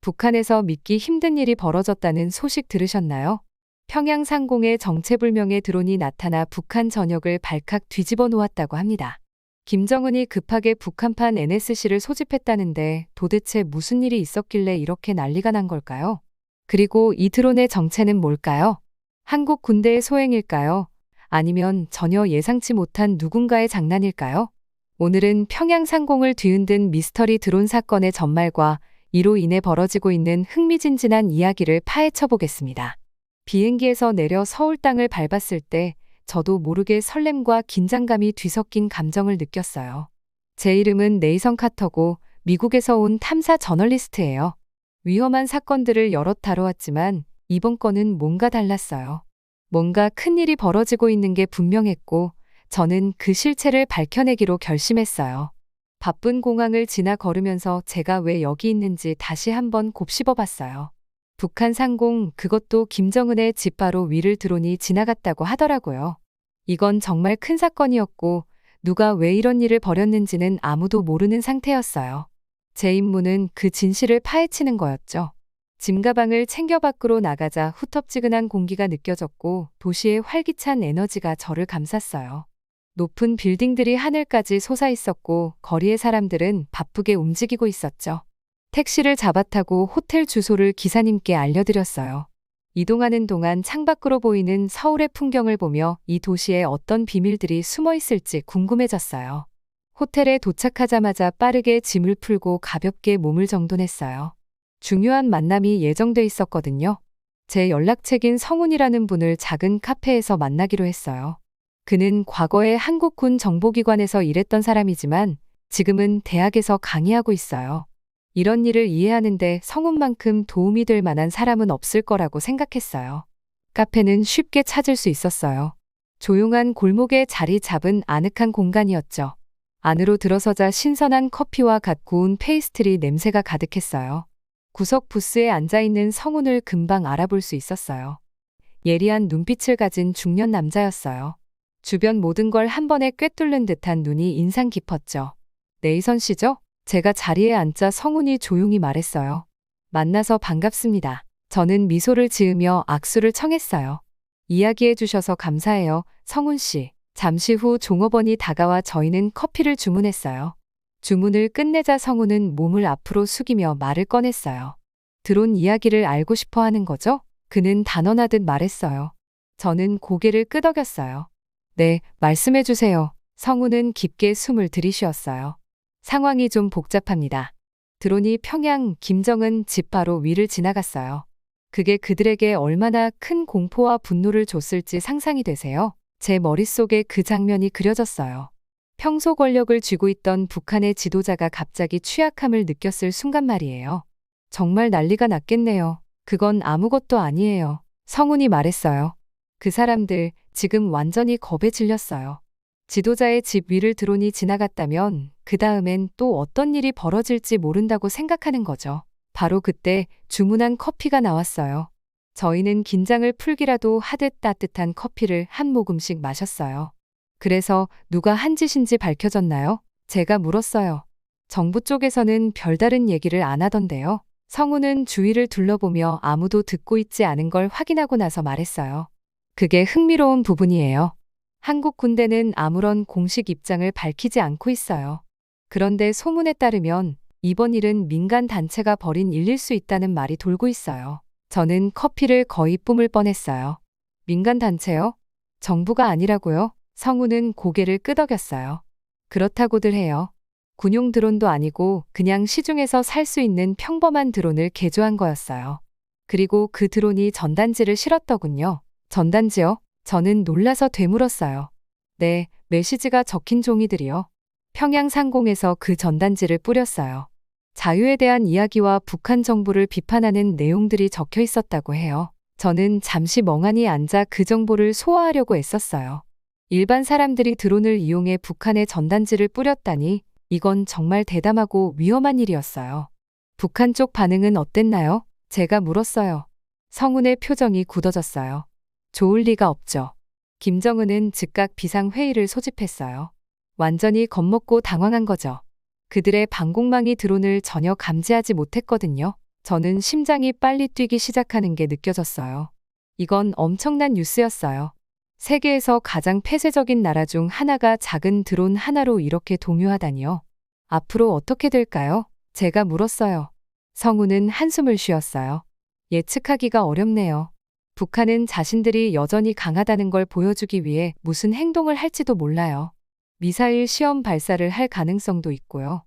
북한에서 믿기 힘든 일이 벌어졌다는 소식 들으셨나요? 평양 상공에 정체불명의 드론이 나타나 북한 전역을 발칵 뒤집어 놓았다고 합니다. 김정은이 급하게 북한판 NSC를 소집했다는데 도대체 무슨 일이 있었길래 이렇게 난리가 난 걸까요? 그리고 이 드론의 정체는 뭘까요? 한국 군대의 소행일까요? 아니면 전혀 예상치 못한 누군가의 장난일까요? 오늘은 평양 상공을 뒤흔든 미스터리 드론 사건의 전말과 이로 인해 벌어지고 있는 흥미진진한 이야기를 파헤쳐 보겠습니다. 비행기에서 내려 서울 땅을 밟았을 때 저도 모르게 설렘과 긴장감이 뒤섞인 감정을 느꼈어요. 제 이름은 네이선 카터고 미국에서 온 탐사 저널리스트예요. 위험한 사건들을 여럿 다뤄왔지만 이번 건은 뭔가 달랐어요. 뭔가 큰일이 벌어지고 있는 게 분명했고 저는 그 실체를 밝혀내기로 결심했어요. 바쁜 공항을 지나 걸으면서 제가 왜 여기 있는지 다시 한번 곱씹어 봤어요. 북한 상공, 그것도 김정은의 집 바로 위를 드론이 지나갔다고 하더라고요. 이건 정말 큰 사건이었고 누가 왜 이런 일을 벌였는지는 아무도 모르는 상태였어요. 제 임무는 그 진실을 파헤치는 거였죠. 짐 가방을 챙겨 밖으로 나가자 후텁지근한 공기가 느껴졌고 도시의 활기찬 에너지가 저를 감쌌어요. 높은 빌딩들이 하늘까지 솟아 있었고 거리의 사람들은 바쁘게 움직이고 있었죠. 택시를 잡아 타고 호텔 주소를 기사님께 알려드렸어요. 이동하는 동안 창밖으로 보이는 서울의 풍경을 보며 이 도시에 어떤 비밀들이 숨어 있을지 궁금해졌어요. 호텔에 도착하자마자 빠르게 짐을 풀고 가볍게 몸을 정돈했어요. 중요한 만남이 예정돼 있었거든요. 제 연락책인 성훈이라는 분을 작은 카페에서 만나기로 했어요. 그는 과거에 한국군 정보기관에서 일했던 사람이지만 지금은 대학에서 강의하고 있어요. 이런 일을 이해하는데 성훈만큼 도움이 될 만한 사람은 없을 거라고 생각했어요. 카페는 쉽게 찾을 수 있었어요. 조용한 골목에 자리 잡은 아늑한 공간이었죠. 안으로 들어서자 신선한 커피와 갓 구운 페이스트리 냄새가 가득했어요. 구석 부스에 앉아있는 성훈을 금방 알아볼 수 있었어요. 예리한 눈빛을 가진 중년 남자였어요. 주변 모든 걸 한 번에 꿰뚫는 듯한 눈이 인상 깊었죠. 네이선 씨죠? 제가 자리에 앉자 성훈이 조용히 말했어요. 만나서 반갑습니다. 저는 미소를 지으며 악수를 청했어요. 이야기해 주셔서 감사해요, 성훈 씨. 잠시 후 종업원이 다가와 저희는 커피를 주문했어요. 주문을 끝내자 성훈은 몸을 앞으로 숙이며 말을 꺼냈어요. 드론 이야기를 알고 싶어 하는 거죠? 그는 단언하듯 말했어요. 저는 고개를 끄덕였어요. 네, 말씀해 주세요. 성훈은 깊게 숨을 들이쉬었어요. 상황이 좀 복잡합니다. 드론이 평양, 김정은 집 바로 위를 지나갔어요. 그게 그들에게 얼마나 큰 공포와 분노를 줬을지 상상이 되세요? 제 머릿속에 그 장면이 그려졌어요. 평소 권력을 쥐고 있던 북한의 지도자가 갑자기 취약함을 느꼈을 순간 말이에요. 정말 난리가 났겠네요. 그건 아무것도 아니에요. 성훈이 말했어요. 그 사람들 지금 완전히 겁에 질렸어요. 지도자의 집 위를 드론이 지나갔다면 그 다음엔 또 어떤 일이 벌어질지 모른다고 생각하는 거죠. 바로 그때 주문한 커피가 나왔어요. 저희는 긴장을 풀기라도 하듯 따뜻한 커피를 한 모금씩 마셨어요. 그래서 누가 한 짓인지 밝혀졌나요? 제가 물었어요. 정부 쪽에서는 별다른 얘기를 안 하던데요. 성훈은 주위를 둘러보며 아무도 듣고 있지 않은 걸 확인하고 나서 말했어요. 그게 흥미로운 부분이에요. 한국 군대는 아무런 공식 입장을 밝히지 않고 있어요. 그런데 소문에 따르면 이번 일은 민간 단체가 벌인 일일 수 있다는 말이 돌고 있어요. 저는 커피를 거의 뿜을 뻔했어요. 민간 단체요? 정부가 아니라고요? 성훈은 고개를 끄덕였어요. 그렇다고들 해요. 군용 드론도 아니고 그냥 시중에서 살 수 있는 평범한 드론을 개조한 거였어요. 그리고 그 드론이 전단지를 실었더군요. 전단지요? 저는 놀라서 되물었어요. 네, 메시지가 적힌 종이들이요. 평양 상공에서 그 전단지를 뿌렸어요. 자유에 대한 이야기와 북한 정부를 비판하는 내용들이 적혀 있었다고 해요. 저는 잠시 멍하니 앉아 그 정보를 소화하려고 애썼어요. 일반 사람들이 드론을 이용해 북한의 전단지를 뿌렸다니 이건 정말 대담하고 위험한 일이었어요. 북한 쪽 반응은 어땠나요? 제가 물었어요. 성훈의 표정이 굳어졌어요. 좋을 리가 없죠. 김정은은 즉각 비상회의를 소집했어요. 완전히 겁먹고 당황한 거죠. 그들의 방공망이 드론을 전혀 감지하지 못했거든요. 저는 심장이 빨리 뛰기 시작하는 게 느껴졌어요. 이건 엄청난 뉴스였어요. 세계에서 가장 폐쇄적인 나라 중 하나가 작은 드론 하나로 이렇게 동요하다니요. 앞으로 어떻게 될까요? 제가 물었어요. 성우는 한숨을 쉬었어요. 예측하기가 어렵네요. 북한은 자신들이 여전히 강하다는 걸 보여주기 위해 무슨 행동을 할지도 몰라요. 미사일 시험 발사를 할 가능성도 있고요.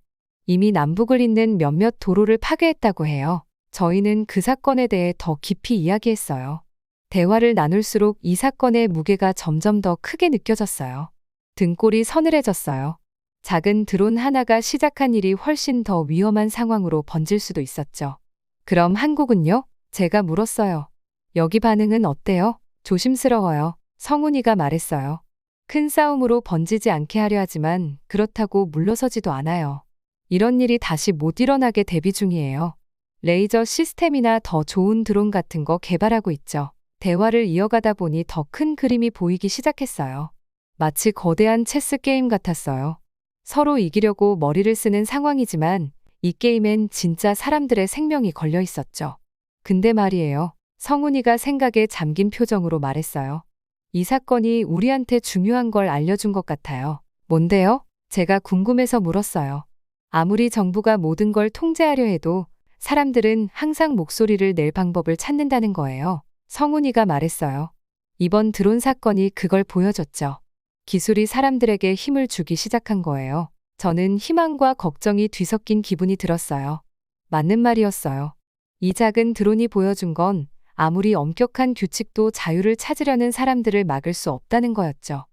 이미 남북을 잇는 몇몇 도로를 파괴했다고 해요. 저희는 그 사건에 대해 더 깊이 이야기했어요. 대화를 나눌수록 이 사건의 무게가 점점 더 크게 느껴졌어요. 등골이 서늘해졌어요. 작은 드론 하나가 시작한 일이 훨씬 더 위험한 상황으로 번질 수도 있었죠. 그럼 한국은요? 제가 물었어요. 여기 반응은 어때요? 조심스러워요. 성훈이가 말했어요. 큰 싸움으로 번지지 않게 하려 하지만 그렇다고 물러서지도 않아요. 이런 일이 다시 못 일어나게 대비 중이에요. 레이저 시스템이나 더 좋은 드론 같은 거 개발하고 있죠. 대화를 이어가다 보니 더 큰 그림이 보이기 시작했어요. 마치 거대한 체스 게임 같았어요. 서로 이기려고 머리를 쓰는 상황이지만 이 게임엔 진짜 사람들의 생명이 걸려 있었죠. 근데 말이에요. 성훈이가 생각에 잠긴 표정으로 말했어요. 이 사건이 우리한테 중요한 걸 알려준 것 같아요. 뭔데요? 제가 궁금해서 물었어요. 아무리 정부가 모든 걸 통제하려 해도 사람들은 항상 목소리를 낼 방법을 찾는다는 거예요. 성훈이가 말했어요. 이번 드론 사건이 그걸 보여줬죠. 기술이 사람들에게 힘을 주기 시작한 거예요. 저는 희망과 걱정이 뒤섞인 기분이 들었어요. 맞는 말이었어요. 이 작은 드론이 보여준 건 아무리 엄격한 규칙도 자유를 찾으려는 사람들을 막을 수 없다는 거였죠.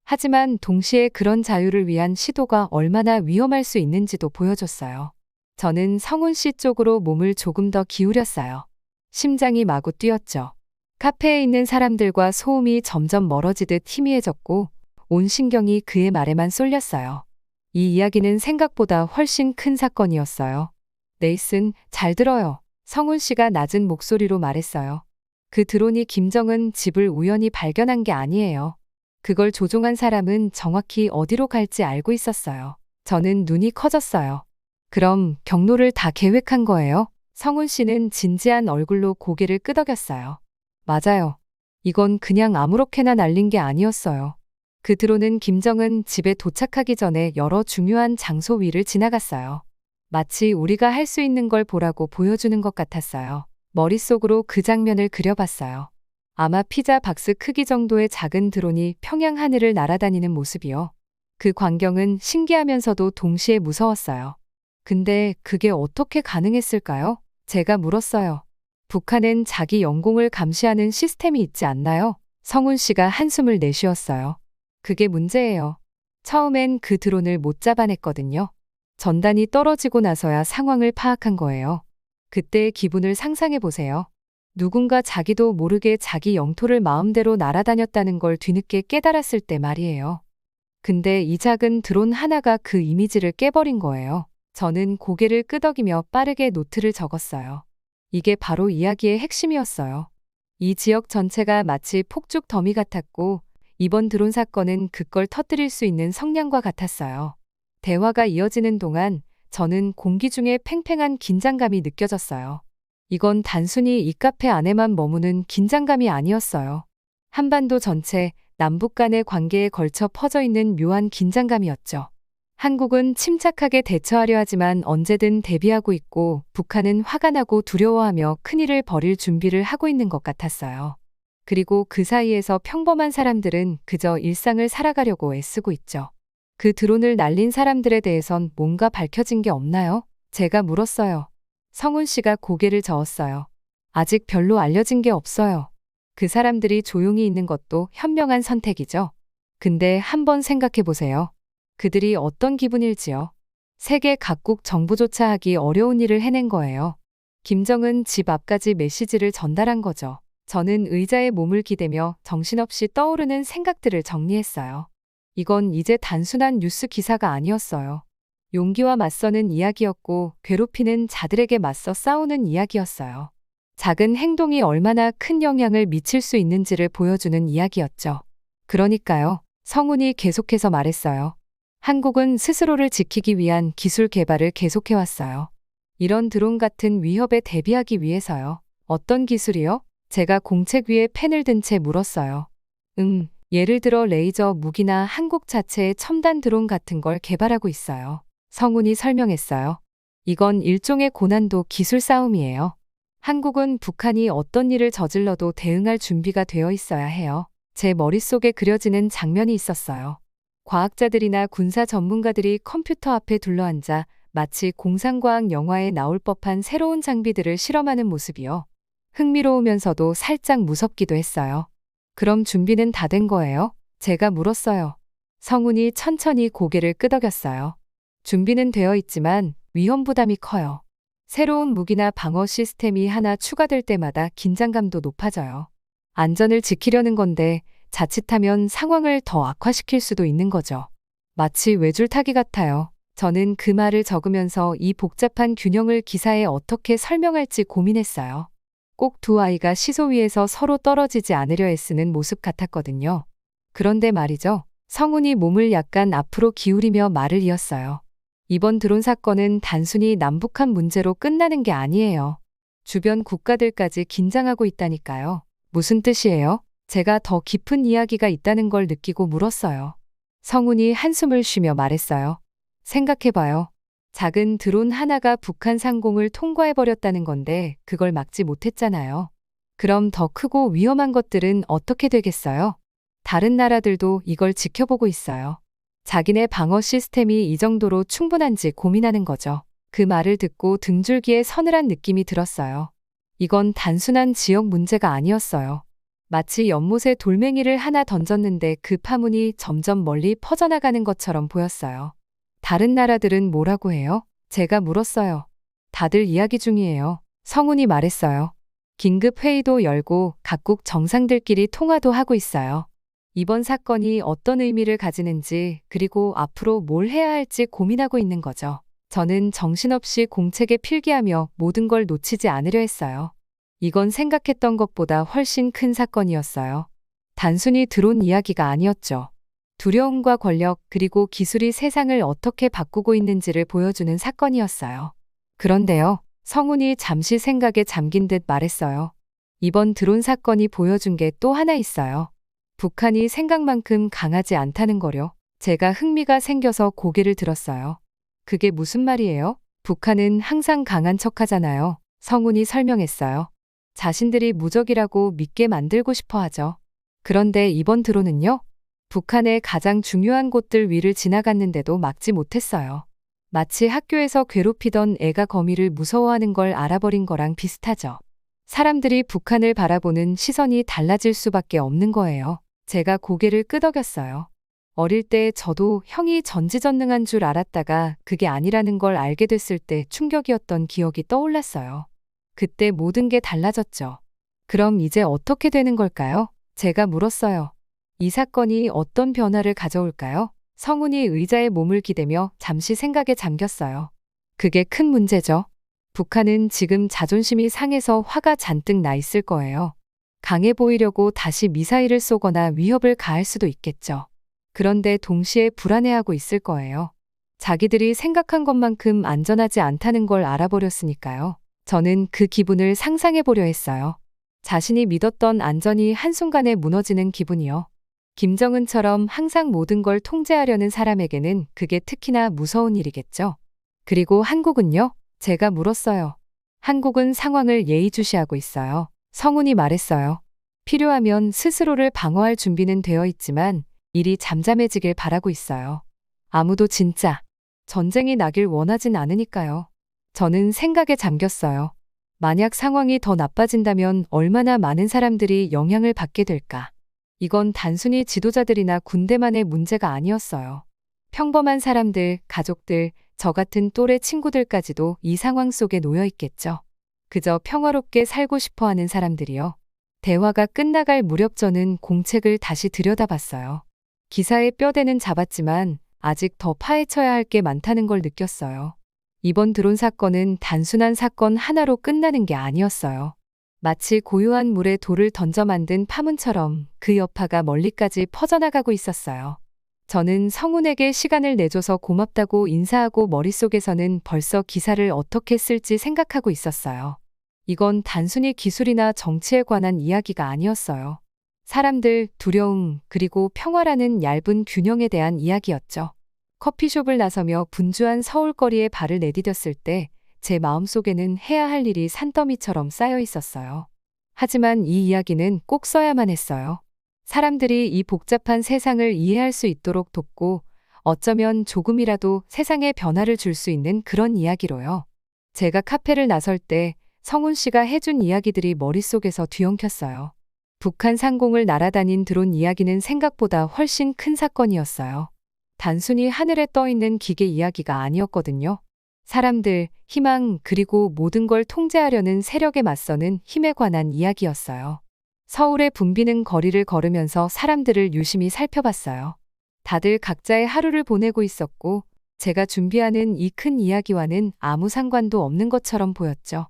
하지만 동시에 그런 자유를 위한 시도가 얼마나 위험할 수 있는지도 보여줬어요. 저는 성훈 씨 쪽으로 몸을 조금 더 기울였어요. 심장이 마구 뛰었죠. 카페에 있는 사람들과 소음이 점점 멀어지듯 희미해졌고 온 신경이 그의 말에만 쏠렸어요. 이 이야기는 생각보다 훨씬 큰 사건이었어요. 네이슨, 잘 들어요. 성훈 씨가 낮은 목소리로 말했어요. 그 드론이 김정은 집을 우연히 발견한 게 아니에요. 그걸 조종한 사람은 정확히 어디로 갈지 알고 있었어요. 저는 눈이 커졌어요. 그럼 경로를 다 계획한 거예요? 성훈 씨는 진지한 얼굴로 고개를 끄덕였어요. 맞아요. 이건 그냥 아무렇게나 날린 게 아니었어요. 그 드론은 김정은 집에 도착하기 전에 여러 중요한 장소 위를 지나갔어요. 마치 우리가 할 수 있는 걸 보라고 보여주는 것 같았어요. 머릿속으로 그 장면을 그려봤어요. 아마 피자 박스 크기 정도의 작은 드론이 평양 하늘을 날아다니는 모습이요. 그 광경은 신기하면서도 동시에 무서웠어요. 근데 그게 어떻게 가능했을까요? 제가 물었어요. 북한엔 자기 영공을 감시하는 시스템이 있지 않나요? 성훈 씨가 한숨을 내쉬었어요. 그게 문제예요. 처음엔 그 드론을 못 잡아냈거든요. 전단이 떨어지고 나서야 상황을 파악한 거예요. 그때의 기분을 상상해 보세요. 누군가 자기도 모르게 자기 영토를 마음대로 날아다녔다는 걸 뒤늦게 깨달았을 때 말이에요. 근데 이 작은 드론 하나가 그 이미지를 깨버린 거예요. 저는 고개를 끄덕이며 빠르게 노트를 적었어요. 이게 바로 이야기의 핵심이었어요. 이 지역 전체가 마치 폭죽 더미 같았고 이번 드론 사건은 그걸 터뜨릴 수 있는 성냥과 같았어요. 대화가 이어지는 동안 저는 공기 중에 팽팽한 긴장감이 느껴졌어요. 이건 단순히 이 카페 안에만 머무는 긴장감이 아니었어요. 한반도 전체, 남북 간의 관계에 걸쳐 퍼져 있는 묘한 긴장감이었죠. 한국은 침착하게 대처하려 하지만 언제든 대비하고 있고 북한은 화가 나고 두려워하며 큰일을 벌일 준비를 하고 있는 것 같았어요. 그리고 그 사이에서 평범한 사람들은 그저 일상을 살아가려고 애쓰고 있죠. 그 드론을 날린 사람들에 대해선 뭔가 밝혀진 게 없나요? 제가 물었어요. 성훈 씨가 고개를 저었어요. 아직 별로 알려진 게 없어요. 그 사람들이 조용히 있는 것도 현명한 선택이죠. 근데 한번 생각해 보세요. 그들이 어떤 기분일지요. 세계 각국 정부조차 하기 어려운 일을 해낸 거예요. 김정은 집 앞까지 메시지를 전달한 거죠. 저는 의자에 몸을 기대며 정신없이 떠오르는 생각들을 정리했어요. 이건 이제 단순한 뉴스 기사가 아니었어요. 용기와 맞서는 이야기였고 괴롭히는 자들에게 맞서 싸우는 이야기였어요. 작은 행동이 얼마나 큰 영향을 미칠 수 있는지를 보여주는 이야기였죠. 그러니까요. 성훈이 계속해서 말했어요. 한국은 스스로를 지키기 위한 기술 개발을 계속해왔어요. 이런 드론 같은 위협에 대비하기 위해서요. 어떤 기술이요? 제가 공책 위에 펜을 든 채 물었어요. 예를 들어 레이저 무기나 한국 자체의 첨단 드론 같은 걸 개발하고 있어요. 성운이 설명했어요. 이건 일종의 고난도 기술 싸움이에요. 한국은 북한이 어떤 일을 저질러도 대응할 준비가 되어 있어야 해요. 제 머릿속에 그려지는 장면이 있었어요. 과학자들이나 군사 전문가들이 컴퓨터 앞에 둘러앉아 마치 공상과학 영화에 나올 법한 새로운 장비들을 실험하는 모습이요. 흥미로우면서도 살짝 무섭기도 했어요. 그럼 준비는 다 된 거예요? 제가 물었어요. 성운이 천천히 고개를 끄덕였어요. 준비는 되어 있지만 위험 부담이 커요. 새로운 무기나 방어 시스템이 하나 추가될 때마다 긴장감도 높아져요. 안전을 지키려는 건데 자칫하면 상황을 더 악화시킬 수도 있는 거죠. 마치 외줄타기 같아요. 저는 그 말을 적으면서 이 복잡한 균형을 기사에 어떻게 설명할지 고민했어요. 꼭 두 아이가 시소 위에서 서로 떨어지지 않으려 애쓰는 모습 같았거든요. 그런데 말이죠. 성운이 몸을 약간 앞으로 기울이며 말을 이었어요. 이번 드론 사건은 단순히 남북한 문제로 끝나는 게 아니에요. 주변 국가들까지 긴장하고 있다니까요. 무슨 뜻이에요? 제가 더 깊은 이야기가 있다는 걸 느끼고 물었어요. 성운이 한숨을 쉬며 말했어요. 생각해봐요. 작은 드론 하나가 북한 상공을 통과해버렸다는 건데 그걸 막지 못했잖아요. 그럼 더 크고 위험한 것들은 어떻게 되겠어요? 다른 나라들도 이걸 지켜보고 있어요. 자기네 방어 시스템이 이 정도로 충분한지 고민하는 거죠. 그 말을 듣고 등줄기에 서늘한 느낌이 들었어요. 이건 단순한 지역 문제가 아니었어요. 마치 연못에 돌멩이를 하나 던졌는데 그 파문이 점점 멀리 퍼져나가는 것처럼 보였어요. 다른 나라들은 뭐라고 해요? 제가 물었어요. 다들 이야기 중이에요. 성운이 말했어요. 긴급 회의도 열고 각국 정상들끼리 통화도 하고 있어요. 이번 사건이 어떤 의미를 가지는지 그리고 앞으로 뭘 해야 할지 고민하고 있는 거죠. 저는 정신없이 공책에 필기하며 모든 걸 놓치지 않으려 했어요. 이건 생각했던 것보다 훨씬 큰 사건이었어요. 단순히 드론 이야기가 아니었죠. 두려움과 권력 그리고 기술이 세상을 어떻게 바꾸고 있는지를 보여주는 사건이었어요. 그런데요, 성운이 잠시 생각에 잠긴 듯 말했어요. 이번 드론 사건이 보여준 게 또 하나 있어요. 북한이 생각만큼 강하지 않다는 거요. 제가 흥미가 생겨서 고개를 들었어요. 그게 무슨 말이에요? 북한은 항상 강한 척하잖아요. 성운이 설명했어요. 자신들이 무적이라고 믿게 만들고 싶어 하죠. 그런데 이번 드론은요? 북한의 가장 중요한 곳들 위를 지나갔는데도 막지 못했어요. 마치 학교에서 괴롭히던 애가 거미를 무서워하는 걸 알아버린 거랑 비슷하죠. 사람들이 북한을 바라보는 시선이 달라질 수밖에 없는 거예요. 제가 고개를 끄덕였어요. 어릴 때 저도 형이 전지전능한 줄 알았다가 그게 아니라는 걸 알게 됐을 때 충격이었던 기억이 떠올랐어요. 그때 모든 게 달라졌죠. 그럼 이제 어떻게 되는 걸까요? 제가 물었어요. 이 사건이 어떤 변화를 가져올까요? 성운이 의자에 몸을 기대며 잠시 생각에 잠겼어요. 그게 큰 문제죠. 북한은 지금 자존심이 상해서 화가 잔뜩 나 있을 거예요. 강해 보이려고 다시 미사일을 쏘거나 위협을 가할 수도 있겠죠. 그런데 동시에 불안해하고 있을 거예요. 자기들이 생각한 것만큼 안전하지 않다는 걸 알아버렸으니까요. 저는 그 기분을 상상해 보려 했어요. 자신이 믿었던 안전이 한순간에 무너지는 기분이요. 김정은처럼 항상 모든 걸 통제하려는 사람에게는 그게 특히나 무서운 일이겠죠. 그리고 한국은요? 제가 물었어요. 한국은 상황을 예의주시하고 있어요. 성운이 말했어요. 필요하면 스스로를 방어할 준비는 되어 있지만 일이 잠잠해지길 바라고 있어요. 아무도 진짜 전쟁이 나길 원하진 않으니까요. 저는 생각에 잠겼어요. 만약 상황이 더 나빠진다면 얼마나 많은 사람들이 영향을 받게 될까? 이건 단순히 지도자들이나 군대만의 문제가 아니었어요. 평범한 사람들, 가족들, 저 같은 또래 친구들까지도 이 상황 속에 놓여 있겠죠. 그저 평화롭게 살고 싶어 하는 사람들이요. 대화가 끝나갈 무렵 저는 공책을 다시 들여다봤어요. 기사의 뼈대는 잡았지만 아직 더 파헤쳐야 할 게 많다는 걸 느꼈어요. 이번 드론 사건은 단순한 사건 하나로 끝나는 게 아니었어요. 마치 고요한 물에 돌을 던져 만든 파문처럼 그 여파가 멀리까지 퍼져나가고 있었어요. 저는 성운에게 시간을 내줘서 고맙다고 인사하고 머릿속에서는 벌써 기사를 어떻게 쓸지 생각하고 있었어요. 이건 단순히 기술이나 정치에 관한 이야기가 아니었어요. 사람들, 두려움, 그리고 평화라는 얇은 균형에 대한 이야기였죠. 커피숍을 나서며 분주한 서울거리에 발을 내디뎠을 때 제 마음속에는 해야 할 일이 산더미처럼 쌓여 있었어요. 하지만 이 이야기는 꼭 써야만 했어요. 사람들이 이 복잡한 세상을 이해할 수 있도록 돕고 어쩌면 조금이라도 세상에 변화를 줄 수 있는 그런 이야기로요. 제가 카페를 나설 때 성운 씨가 해준 이야기들이 머릿속에서 뒤엉켰어요. 북한 상공을 날아다닌 드론 이야기는 생각보다 훨씬 큰 사건이었어요. 단순히 하늘에 떠 있는 기계 이야기가 아니었거든요. 사람들, 희망, 그리고 모든 걸 통제하려는 세력에 맞서는 힘에 관한 이야기였어요. 서울의 붐비는 거리를 걸으면서 사람들을 유심히 살펴봤어요. 다들 각자의 하루를 보내고 있었고, 제가 준비하는 이 큰 이야기와는 아무 상관도 없는 것처럼 보였죠.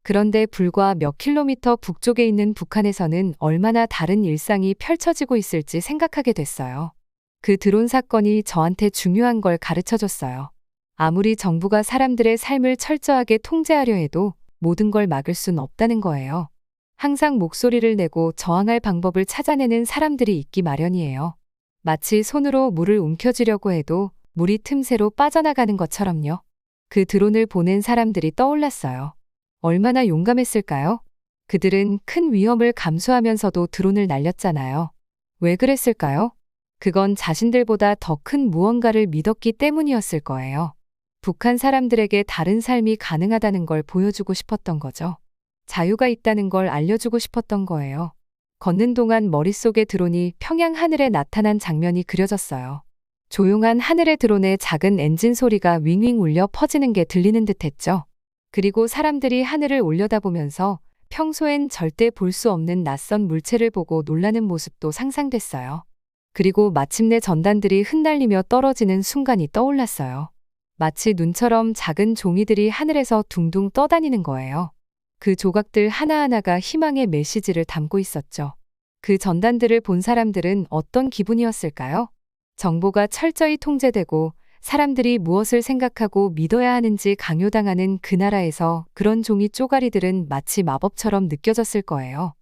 그런데 불과 몇 킬로미터 북쪽에 있는 북한에서는 얼마나 다른 일상이 펼쳐지고 있을지 생각하게 됐어요. 그 드론 사건이 저한테 중요한 걸 가르쳐줬어요. 아무리 정부가 사람들의 삶을 철저하게 통제하려 해도 모든 걸 막을 순 없다는 거예요. 항상 목소리를 내고 저항할 방법을 찾아내는 사람들이 있기 마련이에요. 마치 손으로 물을 움켜쥐려고 해도 물이 틈새로 빠져나가는 것처럼요. 그 드론을 보낸 사람들이 떠올랐어요. 얼마나 용감했을까요? 그들은 큰 위험을 감수하면서도 드론을 날렸잖아요. 왜 그랬을까요? 그건 자신들보다 더 큰 무언가를 믿었기 때문이었을 거예요. 북한 사람들에게 다른 삶이 가능하다는 걸 보여주고 싶었던 거죠. 자유가 있다는 걸 알려주고 싶었던 거예요. 걷는 동안 머릿속에 드론이 평양 하늘에 나타난 장면이 그려졌어요. 조용한 하늘의 드론의 작은 엔진 소리가 윙윙 울려 퍼지는 게 들리는 듯했죠. 그리고 사람들이 하늘을 올려다보면서 평소엔 절대 볼 수 없는 낯선 물체를 보고 놀라는 모습도 상상됐어요. 그리고 마침내 전단들이 흩날리며 떨어지는 순간이 떠올랐어요. 마치 눈처럼 작은 종이들이 하늘에서 둥둥 떠다니는 거예요. 그 조각들 하나하나가 희망의 메시지를 담고 있었죠. 그 전단들을 본 사람들은 어떤 기분이었을까요? 정보가 철저히 통제되고 사람들이 무엇을 생각하고 믿어야 하는지 강요당하는 그 나라에서 그런 종이 쪼가리들은 마치 마법처럼 느껴졌을 거예요.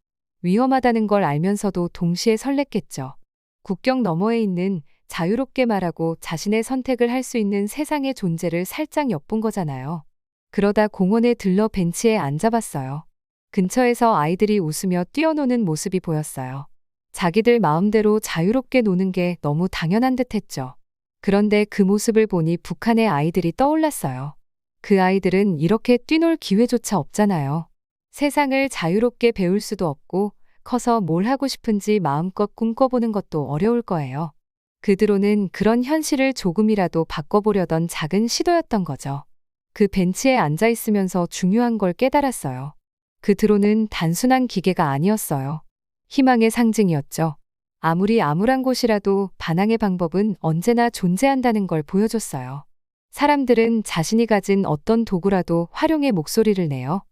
위험하다는 걸 알면서도 동시에 설렜겠죠. 국경 너머에 있는 자유롭게 말하고 자신의 선택을 할 수 있는 세상의 존재를 살짝 엿본 거잖아요. 그러다 공원에 들러 벤치에 앉아봤어요. 근처에서 아이들이 웃으며 뛰어노는 모습이 보였어요. 자기들 마음대로 자유롭게 노는 게 너무 당연한 듯했죠. 그런데 그 모습을 보니 북한의 아이들이 떠올랐어요. 그 아이들은 이렇게 뛰놀 기회조차 없잖아요. 세상을 자유롭게 배울 수도 없고 커서 뭘 하고 싶은지 마음껏 꿈꿔보는 것도 어려울 거예요. 그 드론은 그런 현실을 조금이라도 바꿔보려던 작은 시도였던 거죠. 그 벤치에 앉아있으면서 중요한 걸 깨달았어요. 그 드론은 단순한 기계가 아니었어요. 희망의 상징이었죠. 아무리 암울한 곳이라도 반항의 방법은 언제나 존재한다는 걸 보여줬어요. 사람들은 자신이 가진 어떤 도구라도 활용해 목소리를 내요.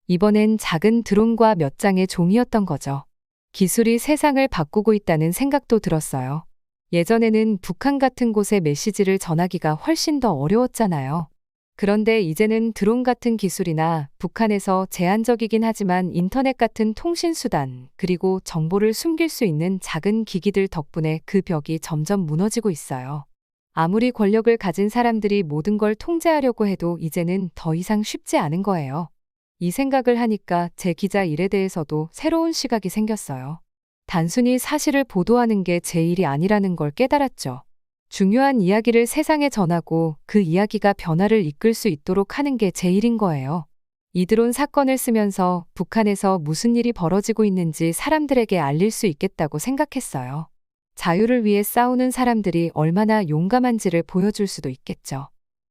이번엔 작은 드론과 몇 장의 종이었던 거죠. 기술이 세상을 바꾸고 있다는 생각도 들었어요. 예전에는 북한 같은 곳에 메시지를 전하기가 훨씬 더 어려웠잖아요. 그런데 이제는 드론 같은 기술이나 북한에서 제한적이긴 하지만 인터넷 같은 통신수단, 그리고 정보를 숨길 수 있는 작은 기기들 덕분에 그 벽이 점점 무너지고 있어요. 아무리 권력을 가진 사람들이 모든 걸 통제하려고 해도 이제는 더 이상 쉽지 않은 거예요. 이 생각을 하니까 제 기자 일에 대해서도 새로운 시각이 생겼어요. 단순히 사실을 보도하는 게 제 일이 아니라는 걸 깨달았죠. 중요한 이야기를 세상에 전하고 그 이야기가 변화를 이끌 수 있도록 하는 게 제 일인 거예요. 이 드론 사건을 쓰면서 북한에서 무슨 일이 벌어지고 있는지 사람들에게 알릴 수 있겠다고 생각했어요. 자유를 위해 싸우는 사람들이 얼마나 용감한지를 보여줄 수도 있겠죠.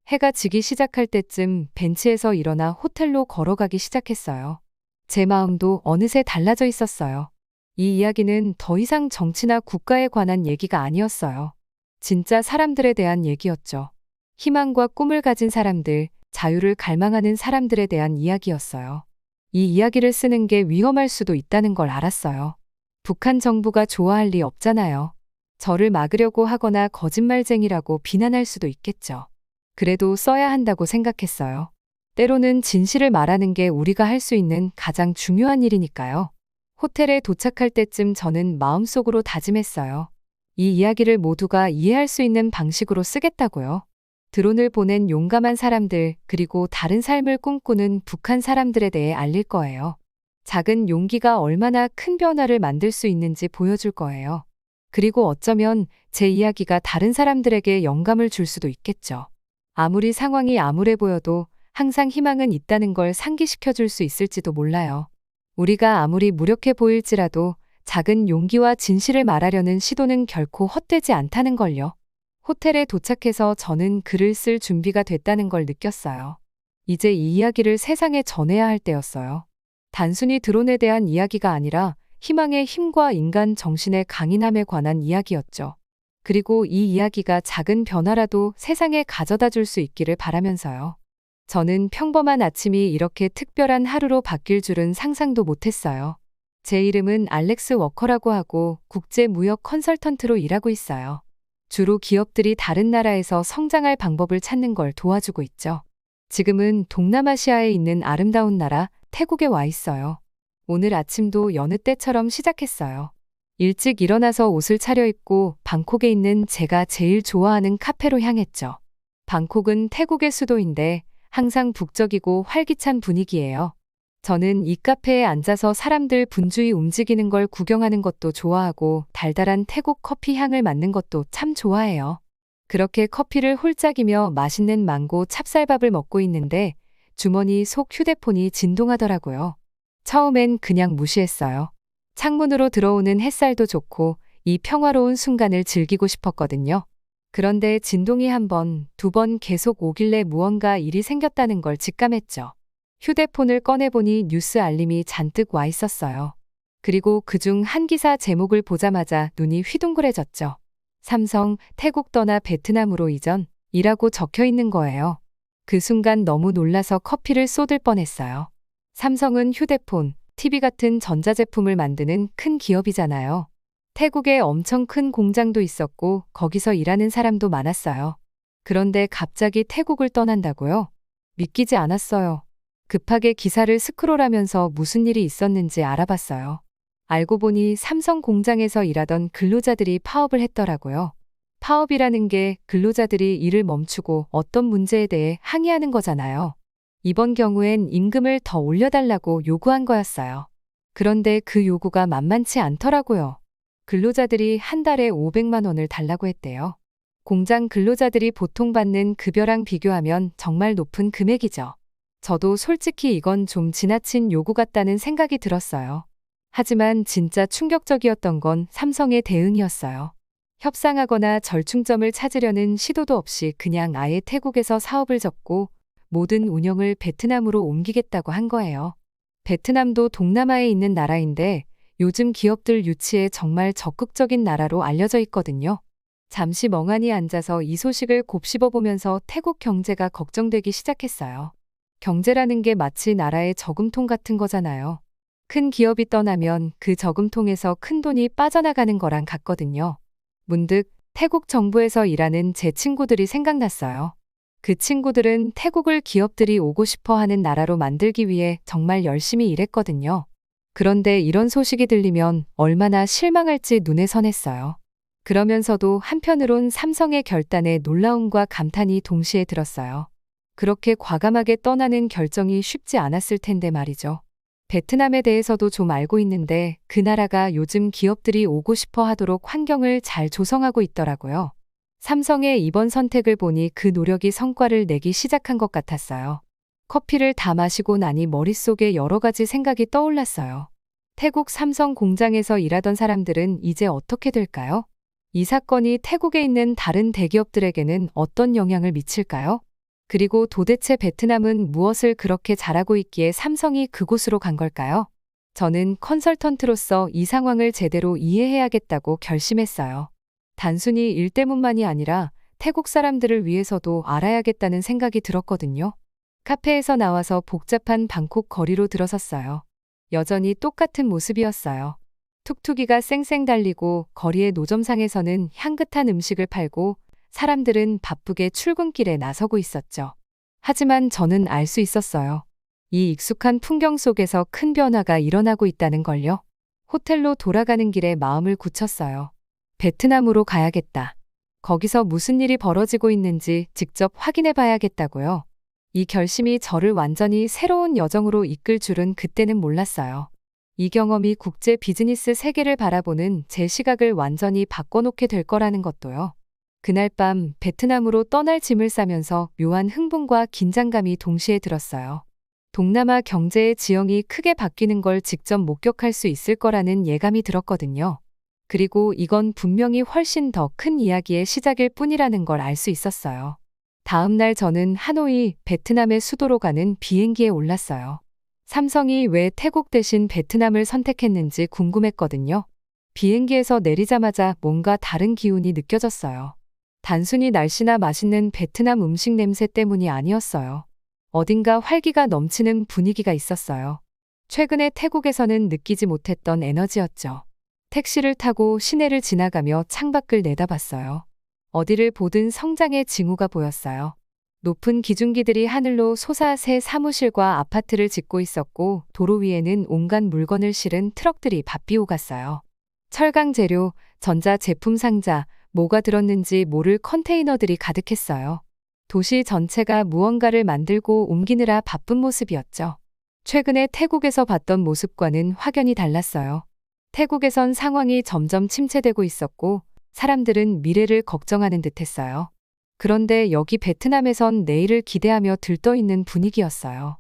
해가 지기 시작할 때쯤 벤치에서 일어나 호텔로 걸어가기 시작했어요. 제 마음도 어느새 달라져 있었어요. 이 이야기는 더 이상 정치나 국가에 관한 얘기가 아니었어요. 진짜 사람들에 대한 얘기였죠. 희망과 꿈을 가진 사람들, 자유를 갈망하는 사람들에 대한 이야기였어요. 이 이야기를 쓰는 게 위험할 수도 있다는 걸 알았어요. 북한 정부가 좋아할 리 없잖아요. 저를 막으려고 하거나 거짓말쟁이라고 비난할 수도 있겠죠. 그래도 써야 한다고 생각했어요. 때로는 진실을 말하는 게 우리가 할 수 있는 가장 중요한 일이니까요. 호텔에 도착할 때쯤 저는 마음속으로 다짐했어요. 이 이야기를 모두가 이해할 수 있는 방식으로 쓰겠다고요. 드론을 보낸 용감한 사람들, 그리고 다른 삶을 꿈꾸는 북한 사람들에 대해 알릴 거예요. 작은 용기가 얼마나 큰 변화를 만들 수 있는지 보여줄 거예요. 그리고 어쩌면 제 이야기가 다른 사람들에게 영감을 줄 수도 있겠죠. 아무리 상황이 암울해 보여도 항상 희망은 있다는 걸 상기시켜 줄 수 있을지도 몰라요. 우리가 아무리 무력해 보일지라도 작은 용기와 진실을 말하려는 시도는 결코 헛되지 않다는 걸요. 호텔에 도착해서 저는 글을 쓸 준비가 됐다는 걸 느꼈어요. 이제 이 이야기를 세상에 전해야 할 때였어요. 단순히 드론에 대한 이야기가 아니라 희망의 힘과 인간 정신의 강인함에 관한 이야기였죠. 그리고 이 이야기가 작은 변화라도 세상에 가져다 줄 수 있기를 바라면서요. 저는 평범한 아침이 이렇게 특별한 하루로 바뀔 줄은 상상도 못했어요. 제 이름은 알렉스 워커라고 하고 국제무역 컨설턴트로 일하고 있어요. 주로 기업들이 다른 나라에서 성장할 방법을 찾는 걸 도와주고 있죠. 지금은 동남아시아에 있는 아름다운 나라 태국에 와 있어요. 오늘 아침도 여느 때처럼 시작했어요. 일찍 일어나서 옷을 차려입고 방콕에 있는 제가 제일 좋아하는 카페로 향했죠. 방콕은 태국의 수도인데 항상 북적이고 활기찬 분위기예요. 저는 이 카페에 앉아서 사람들 분주히 움직이는 걸 구경하는 것도 좋아하고 달달한 태국 커피 향을 맡는 것도 참 좋아해요. 그렇게 커피를 홀짝이며 맛있는 망고 찹쌀밥을 먹고 있는데 주머니 속 휴대폰이 진동하더라고요. 처음엔 그냥 무시했어요. 창문으로 들어오는 햇살도 좋고 이 평화로운 순간을 즐기고 싶었거든요. 그런데 진동이 한 번, 두 번 계속 오길래 무언가 일이 생겼다는 걸 직감했죠. 휴대폰을 꺼내보니 뉴스 알림이 잔뜩 와 있었어요. 그리고 그중 한 기사 제목을 보자마자 눈이 휘둥그레졌죠. 삼성, 태국 떠나 베트남으로 이전이라고 적혀 있는 거예요. 그 순간 너무 놀라서 커피를 쏟을 뻔했어요. 삼성은 휴대폰, TV 같은 전자제품을 만드는 큰 기업이잖아요. 태국에 엄청 큰 공장도 있었고 거기서 일하는 사람도 많았어요. 그런데 갑자기 태국을 떠난다고요? 믿기지 않았어요. 급하게 기사를 스크롤하면서 무슨 일이 있었는지 알아봤어요. 알고 보니 삼성 공장에서 일하던 근로자들이 파업을 했더라고요. 파업이라는 게 근로자들이 일을 멈추고 어떤 문제에 대해 항의하는 거잖아요. 이번 경우엔 임금을 더 올려달라고 요구한 거였어요. 그런데 그 요구가 만만치 않더라고요. 근로자들이 한 달에 500만 원을 달라고 했대요. 공장 근로자들이 보통 받는 급여랑 비교하면 정말 높은 금액이죠. 저도 솔직히 이건 좀 지나친 요구 같다는 생각이 들었어요. 하지만 진짜 충격적이었던 건 삼성의 대응이었어요. 협상하거나 절충점을 찾으려는 시도도 없이 그냥 아예 태국에서 사업을 접고 모든 운영을 베트남으로 옮기겠다고 한 거예요. 베트남도 동남아에 있는 나라인데 요즘 기업들 유치에 정말 적극적인 나라로 알려져 있거든요. 잠시 멍하니 앉아서 이 소식을 곱씹어보면서 태국 경제가 걱정되기 시작했어요. 경제라는 게 마치 나라의 저금통 같은 거잖아요. 큰 기업이 떠나면 그 저금통에서 큰 돈이 빠져나가는 거랑 같거든요. 문득 태국 정부에서 일하는 제 친구들이 생각났어요. 그 친구들은 태국을 기업들이 오고 싶어 하는 나라로 만들기 위해 정말 열심히 일했거든요. 그런데 이런 소식이 들리면 얼마나 실망할지 눈에 선했어요. 그러면서도 한편으론 삼성의 결단에 놀라움과 감탄이 동시에 들었어요. 그렇게 과감하게 떠나는 결정이 쉽지 않았을 텐데 말이죠. 베트남에 대해서도 좀 알고 있는데 그 나라가 요즘 기업들이 오고 싶어 하도록 환경을 잘 조성하고 있더라고요. 삼성의 이번 선택을 보니 그 노력이 성과를 내기 시작한 것 같았어요. 커피를 다 마시고 나니 머릿속에 여러 가지 생각이 떠올랐어요. 태국 삼성 공장에서 일하던 사람들은 이제 어떻게 될까요? 이 사건이 태국에 있는 다른 대기업들에게는 어떤 영향을 미칠까요? 그리고 도대체 베트남은 무엇을 그렇게 잘하고 있기에 삼성이 그곳으로 간 걸까요? 저는 컨설턴트로서 이 상황을 제대로 이해해야겠다고 결심했어요. 단순히 일 때문만이 아니라 태국 사람들을 위해서도 알아야겠다는 생각이 들었거든요. 카페에서 나와서 복잡한 방콕 거리로 들어섰어요. 여전히 똑같은 모습이었어요. 툭툭이가 쌩쌩 달리고 거리의 노점상에서는 향긋한 음식을 팔고 사람들은 바쁘게 출근길에 나서고 있었죠. 하지만 저는 알 수 있었어요. 이 익숙한 풍경 속에서 큰 변화가 일어나고 있다는 걸요. 호텔로 돌아가는 길에 마음을 굳혔어요. 베트남으로 가야겠다. 거기서 무슨 일이 벌어지고 있는지 직접 확인해 봐야겠다고요. 이 결심이 저를 완전히 새로운 여정으로 이끌 줄은 그때는 몰랐어요. 이 경험이 국제 비즈니스 세계를 바라보는 제 시각을 완전히 바꿔놓게 될 거라는 것도요. 그날 밤 베트남으로 떠날 짐을 싸면서 묘한 흥분과 긴장감이 동시에 들었어요. 동남아 경제의 지형이 크게 바뀌는 걸 직접 목격할 수 있을 거라는 예감이 들었거든요. 그리고 이건 분명히 훨씬 더 큰 이야기의 시작일 뿐이라는 걸 알 수 있었어요. 다음 날 저는 하노이, 베트남의 수도로 가는 비행기에 올랐어요. 삼성이 왜 태국 대신 베트남을 선택했는지 궁금했거든요. 비행기에서 내리자마자 뭔가 다른 기운이 느껴졌어요. 단순히 날씨나 맛있는 베트남 음식 냄새 때문이 아니었어요. 어딘가 활기가 넘치는 분위기가 있었어요. 최근에 태국에서는 느끼지 못했던 에너지였죠. 택시를 타고 시내를 지나가며 창밖을 내다봤어요. 어디를 보든 성장의 징후가 보였어요. 높은 기중기들이 하늘로 솟아 새 사무실과 아파트를 짓고 있었고 도로 위에는 온갖 물건을 실은 트럭들이 바삐 오갔어요. 철강 재료, 전자 제품 상자, 뭐가 들었는지 모를 컨테이너들이 가득했어요. 도시 전체가 무언가를 만들고 옮기느라 바쁜 모습이었죠. 최근에 태국에서 봤던 모습과는 확연히 달랐어요. 태국에선 상황이 점점 침체되고 있었고 사람들은 미래를 걱정하는 듯했어요. 그런데 여기 베트남에선 내일을 기대하며 들떠있는 분위기였어요.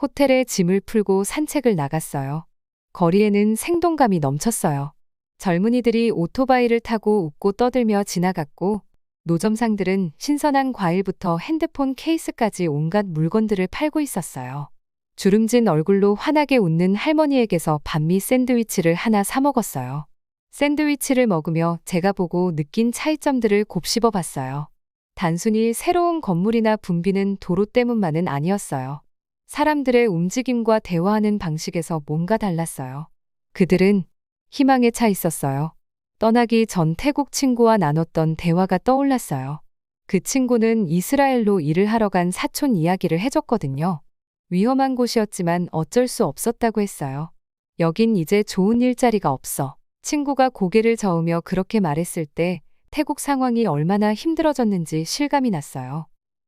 호텔에 짐을 풀고 산책을 나갔어요. 거리에는 생동감이 넘쳤어요. 젊은이들이 오토바이를 타고 웃고 떠들며 지나갔고 노점상들은 신선한 과일부터 핸드폰 케이스까지 온갖 물건들을 팔고 있었어요. 주름진 얼굴로 환하게 웃는 할머니에게서 반미 샌드위치를 하나 사 먹었어요. 샌드위치를 먹으며 제가 보고 느낀 차이점들을 곱씹어 봤어요. 단순히 새로운 건물이나 붐비는 도로 때문만은 아니었어요. 사람들의 움직임과 대화하는 방식에서 뭔가 달랐어요. 그들은 희망에 차 있었어요. 떠나기 전 태국 친구와 나눴던 대화가 떠올랐어요. 그 친구는 이스라엘로 일을 하러 간 사촌 이야기를 해줬거든요. 위험한 곳이었지만 어쩔 수 없었다고 했어요. 여긴 이제 좋은 일자리가 없어. 친구가 고개를 저으며 그렇게 말했을 때 태국 상황이 얼마나 힘들어졌는지 실감이 났어요.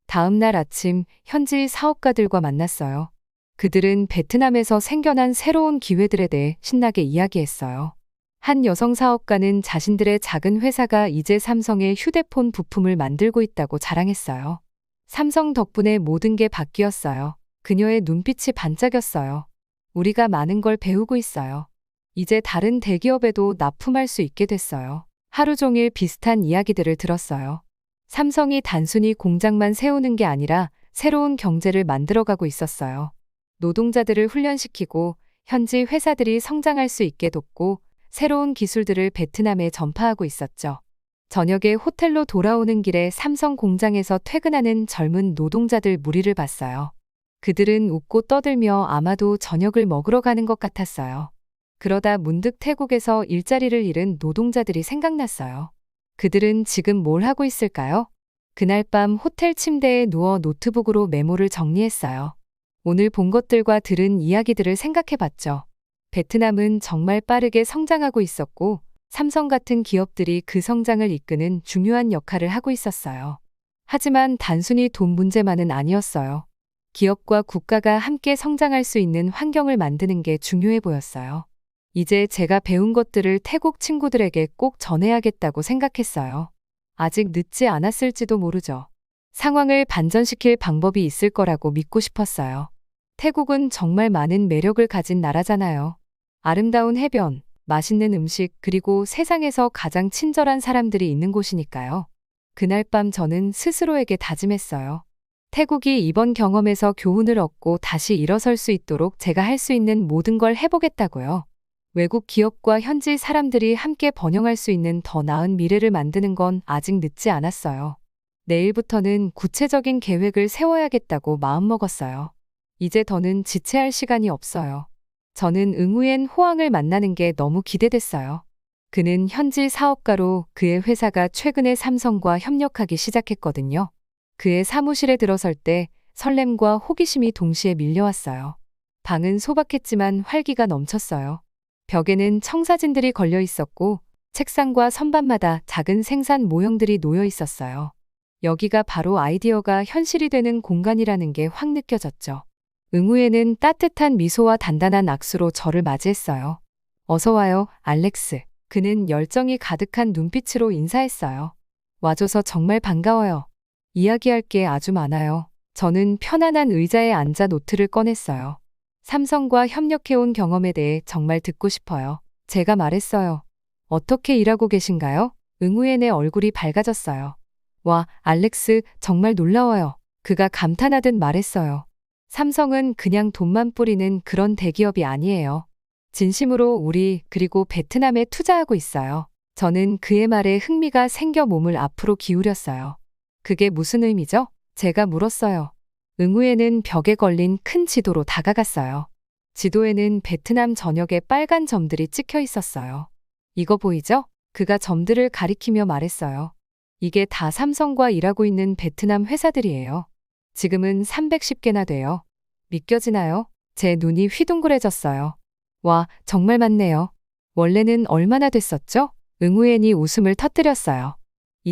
다음 날 아침 현지 사업가들과 만났어요. 그들은 베트남에서 생겨난 새로운 기회들에 대해 신나게 이야기했어요. 한 여성 사업가는 자신들의 작은 회사가 이제 삼성의 휴대폰 부품을 만들고 있다고 자랑했어요. 삼성 덕분에 모든 게 바뀌었어요. 그녀의 눈빛이 반짝였어요. 우리가 많은 걸 배우고 있어요. 이제 다른 대기업에도 납품할 수 있게 됐어요. 하루 종일 비슷한 이야기들을 들었어요. 삼성이 단순히 공장만 세우는 게 아니라 새로운 경제를 만들어가고 있었어요. 노동자들을 훈련시키고 현지 회사들이 성장할 수 있게 돕고 새로운 기술들을 베트남에 전파하고 있었죠. 저녁에 호텔로 돌아오는 길에 삼성 공장에서 퇴근하는 젊은 노동자들 무리를 봤어요. 그들은 웃고 떠들며 아마도 저녁을 먹으러 가는 것 같았어요. 그러다 문득 태국에서 일자리를 잃은 노동자들이 생각났어요. 그들은 지금 뭘 하고 있을까요? 그날 밤 호텔 침대에 누워 노트북으로 메모를 정리했어요. 오늘 본 것들과 들은 이야기들을 생각해봤죠. 베트남은 정말 빠르게 성장하고 있었고 삼성 같은 기업들이 그 성장을 이끄는 중요한 역할을 하고 있었어요. 하지만 단순히 돈 문제만은 아니었어요. 기업과 국가가 함께 성장할 수 있는 환경을 만드는 게 중요해 보였어요. 이제 제가 배운 것들을 태국 친구들에게 꼭 전해야겠다고 생각했어요. 아직 늦지 않았을지도 모르죠. 상황을 반전시킬 방법이 있을 거라고 믿고 싶었어요. 태국은 정말 많은 매력을 가진 나라잖아요. 아름다운 해변, 맛있는 음식, 그리고 세상에서 가장 친절한 사람들이 있는 곳이니까요. 그날 밤 저는 스스로에게 다짐했어요. 태국이 이번 경험에서 교훈을 얻고 다시 일어설 수 있도록 제가 할 수 있는 모든 걸 해보겠다고요. 외국 기업과 현지 사람들이 함께 번영할 수 있는 더 나은 미래를 만드는 건 아직 늦지 않았어요. 내일부터는 구체적인 계획을 세워야겠다고 마음먹었어요. 이제 더는 지체할 시간이 없어요. 저는 응우엔 호황을 만나는 게 너무 기대됐어요. 그는 현지 사업가로 그의 회사가 최근에 삼성과 협력하기 시작했거든요. 그의 사무실에 들어설 때 설렘과 호기심이 동시에 밀려왔어요. 방은 소박했지만 활기가 넘쳤어요. 벽에는 청사진들이 걸려 있었고 책상과 선반마다 작은 생산 모형들이 놓여 있었어요. 여기가 바로 아이디어가 현실이 되는 공간이라는 게 확 느껴졌죠. 응우에는 따뜻한 미소와 단단한 악수로 저를 맞이했어요. 어서 와요, 알렉스. 그는 열정이 가득한 눈빛으로 인사했어요. 와줘서 정말 반가워요. 이야기할 게 아주 많아요. 저는 편안한 의자에 앉아 노트를 꺼냈어요. 삼성과 협력해온 경험에 대해 정말 듣고 싶어요. 제가 말했어요. 어떻게 일하고 계신가요? 응우엔의 얼굴이 밝아졌어요. 와, 알렉스, 정말 놀라워요. 그가 감탄하듯 말했어요. 삼성은 그냥 돈만 뿌리는 그런 대기업이 아니에요. 진심으로 우리 그리고 베트남에 투자하고 있어요. 저는 그의 말에 흥미가 생겨 몸을 앞으로 기울였어요. 그게 무슨 의미죠? 제가 물었어요. 응우에는 벽에 걸린 큰 지도로 다가갔어요. 지도에는 베트남 전역에 빨간 점들이 찍혀 있었어요. 이거 보이죠? 그가 점들을 가리키며 말했어요. 이게 다 삼성과 일하고 있는 베트남 회사들이에요. 지금은 310개나 돼요. 믿겨지나요? 제 눈이 휘둥그레졌어요. 와, 정말 많네요. 원래는 얼마나 됐었죠? 응우엔이 웃음을 터뜨렸어요.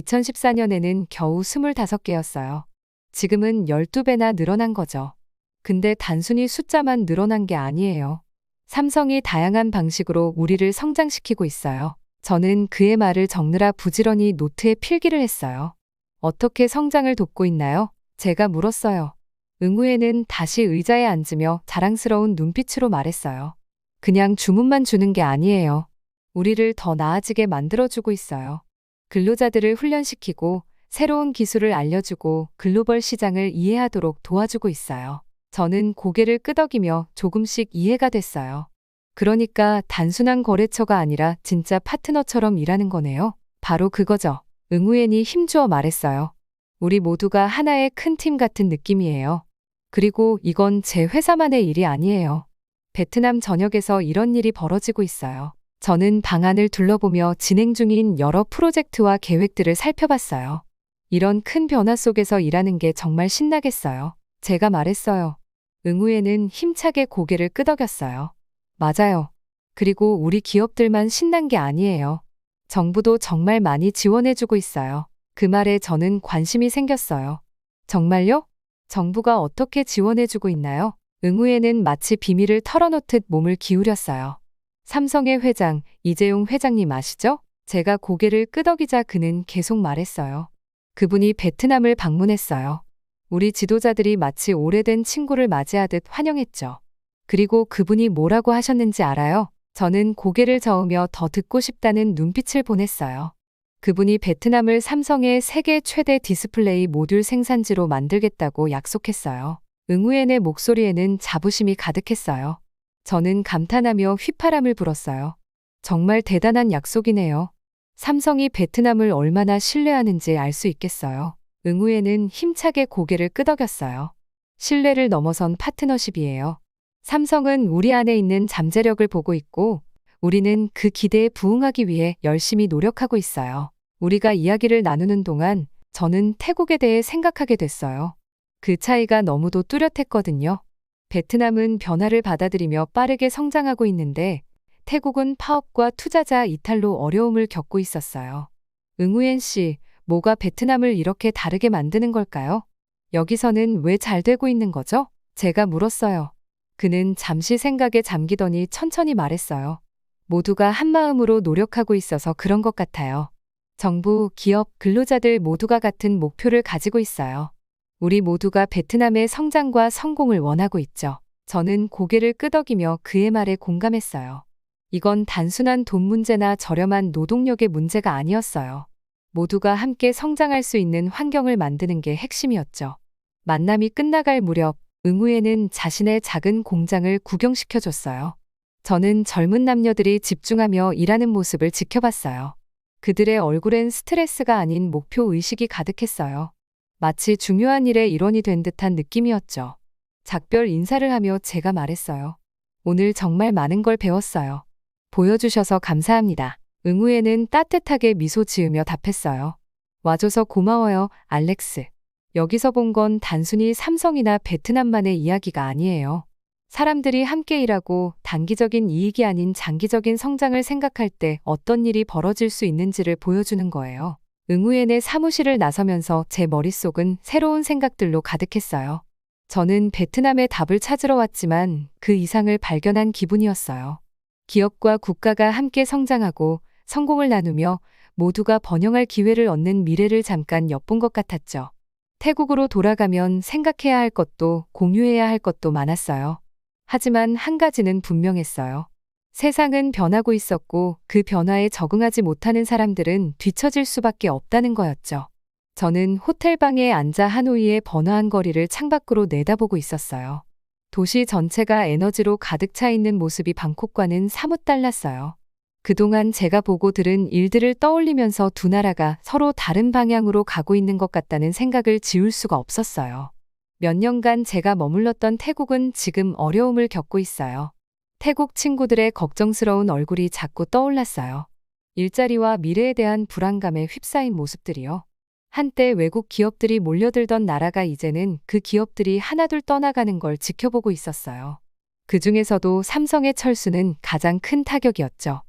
2014년에는 겨우 25개였어요. 지금은 12배나 늘어난 거죠. 근데 단순히 숫자만 늘어난 게 아니에요. 삼성이 다양한 방식으로 우리를 성장시키고 있어요. 저는 그의 말을 적느라 부지런히 노트에 필기를 했어요. 어떻게 성장을 돕고 있나요? 제가 물었어요. 응우에는 다시 의자에 앉으며 자랑스러운 눈빛으로 말했어요. 그냥 주문만 주는 게 아니에요. 우리를 더 나아지게 만들어주고 있어요. 근로자들을 훈련시키고 새로운 기술을 알려주고 글로벌 시장을 이해하도록 도와주고 있어요. 저는 고개를 끄덕이며 조금씩 이해가 됐어요. 그러니까 단순한 거래처가 아니라 진짜 파트너처럼 일하는 거네요. 바로 그거죠. 응우엔이 힘주어 말했어요. 우리 모두가 하나의 큰 팀 같은 느낌이에요. 그리고 이건 제 회사만의 일이 아니에요. 베트남 전역에서 이런 일이 벌어지고 있어요. 저는 방안을 둘러보며 진행 중인 여러 프로젝트와 계획들을 살펴봤어요. 이런 큰 변화 속에서 일하는 게 정말 신나겠어요. 제가 말했어요. 응우에는 힘차게 고개를 끄덕였어요. 맞아요. 그리고 우리 기업들만 신난 게 아니에요. 정부도 정말 많이 지원해주고 있어요. 그 말에 저는 관심이 생겼어요. 정말요? 정부가 어떻게 지원해주고 있나요? 응우에는 마치 비밀을 털어놓듯 몸을 기울였어요. 삼성의 회장, 이재용 회장님 아시죠? 제가 고개를 끄덕이자 그는 계속 말했어요. 그분이 베트남을 방문했어요. 우리 지도자들이 마치 오래된 친구를 맞이하듯 환영했죠. 그리고 그분이 뭐라고 하셨는지 알아요? 저는 고개를 저으며 더 듣고 싶다는 눈빛을 보냈어요. 그분이 베트남을 삼성의 세계 최대 디스플레이 모듈 생산지로 만들겠다고 약속했어요. 응우엔의 목소리에는 자부심이 가득했어요. 저는 감탄하며 휘파람을 불었어요. 정말 대단한 약속이네요. 삼성이 베트남을 얼마나 신뢰하는지 알 수 있겠어요. 응우엔은 힘차게 고개를 끄덕였어요. 신뢰를 넘어선 파트너십이에요. 삼성은 우리 안에 있는 잠재력을 보고 있고 우리는 그 기대에 부응하기 위해 열심히 노력하고 있어요. 우리가 이야기를 나누는 동안 저는 태국에 대해 생각하게 됐어요. 그 차이가 너무도 뚜렷했거든요. 베트남은 변화를 받아들이며 빠르게 성장하고 있는데 태국은 파업과 투자자 이탈로 어려움을 겪고 있었어요. 응우엔 씨, 뭐가 베트남을 이렇게 다르게 만드는 걸까요? 여기서는 왜 잘 되고 있는 거죠? 제가 물었어요. 그는 잠시 생각에 잠기더니 천천히 말했어요. 모두가 한마음으로 노력하고 있어서 그런 것 같아요. 정부, 기업, 근로자들 모두가 같은 목표를 가지고 있어요. 우리 모두가 베트남의 성장과 성공을 원하고 있죠. 저는 고개를 끄덕이며 그의 말에 공감했어요. 이건 단순한 돈 문제나 저렴한 노동력의 문제가 아니었어요. 모두가 함께 성장할 수 있는 환경을 만드는 게 핵심이었죠. 만남이 끝나갈 무렵 응우에는 자신의 작은 공장을 구경시켜줬어요. 저는 젊은 남녀들이 집중하며 일하는 모습을 지켜봤어요. 그들의 얼굴엔 스트레스가 아닌 목표 의식이 가득했어요. 마치 중요한 일의 일원이 된 듯한 느낌이었죠. 작별 인사를 하며 제가 말했어요. 오늘 정말 많은 걸 배웠어요. 보여주셔서 감사합니다. 응우에는 따뜻하게 미소 지으며 답했어요. 와줘서 고마워요, 알렉스. 여기서 본 건 단순히 삼성이나 베트남만의 이야기가 아니에요. 사람들이 함께 일하고 단기적인 이익이 아닌 장기적인 성장을 생각할 때 어떤 일이 벌어질 수 있는지를 보여주는 거예요. 응우엔의 사무실을 나서면서 제 머릿속은 새로운 생각들로 가득했어요. 저는 베트남의 답을 찾으러 왔지만 그 이상을 발견한 기분이었어요. 기업과 국가가 함께 성장하고 성공을 나누며 모두가 번영할 기회를 얻는 미래를 잠깐 엿본 것 같았죠. 태국으로 돌아가면 생각해야 할 것도 공유해야 할 것도 많았어요. 하지만 한 가지는 분명했어요. 세상은 변하고 있었고 그 변화에 적응하지 못하는 사람들은 뒤처질 수밖에 없다는 거였죠. 저는 호텔방에 앉아 하노이의 번화한 거리를 창밖으로 내다보고 있었어요. 도시 전체가 에너지로 가득 차 있는 모습이 방콕과는 사뭇 달랐어요. 그동안 제가 보고 들은 일들을 떠올리면서 두 나라가 서로 다른 방향으로 가고 있는 것 같다는 생각을 지울 수가 없었어요. 몇 년간 제가 머물렀던 태국은 지금 어려움을 겪고 있어요. 태국 친구들의 걱정스러운 얼굴이 자꾸 떠올랐어요. 일자리와 미래에 대한 불안감에 휩싸인 모습들이요. 한때 외국 기업들이 몰려들던 나라가 이제는 그 기업들이 하나둘 떠나가는 걸 지켜보고 있었어요. 그 중에서도 삼성의 철수는 가장 큰 타격이었죠.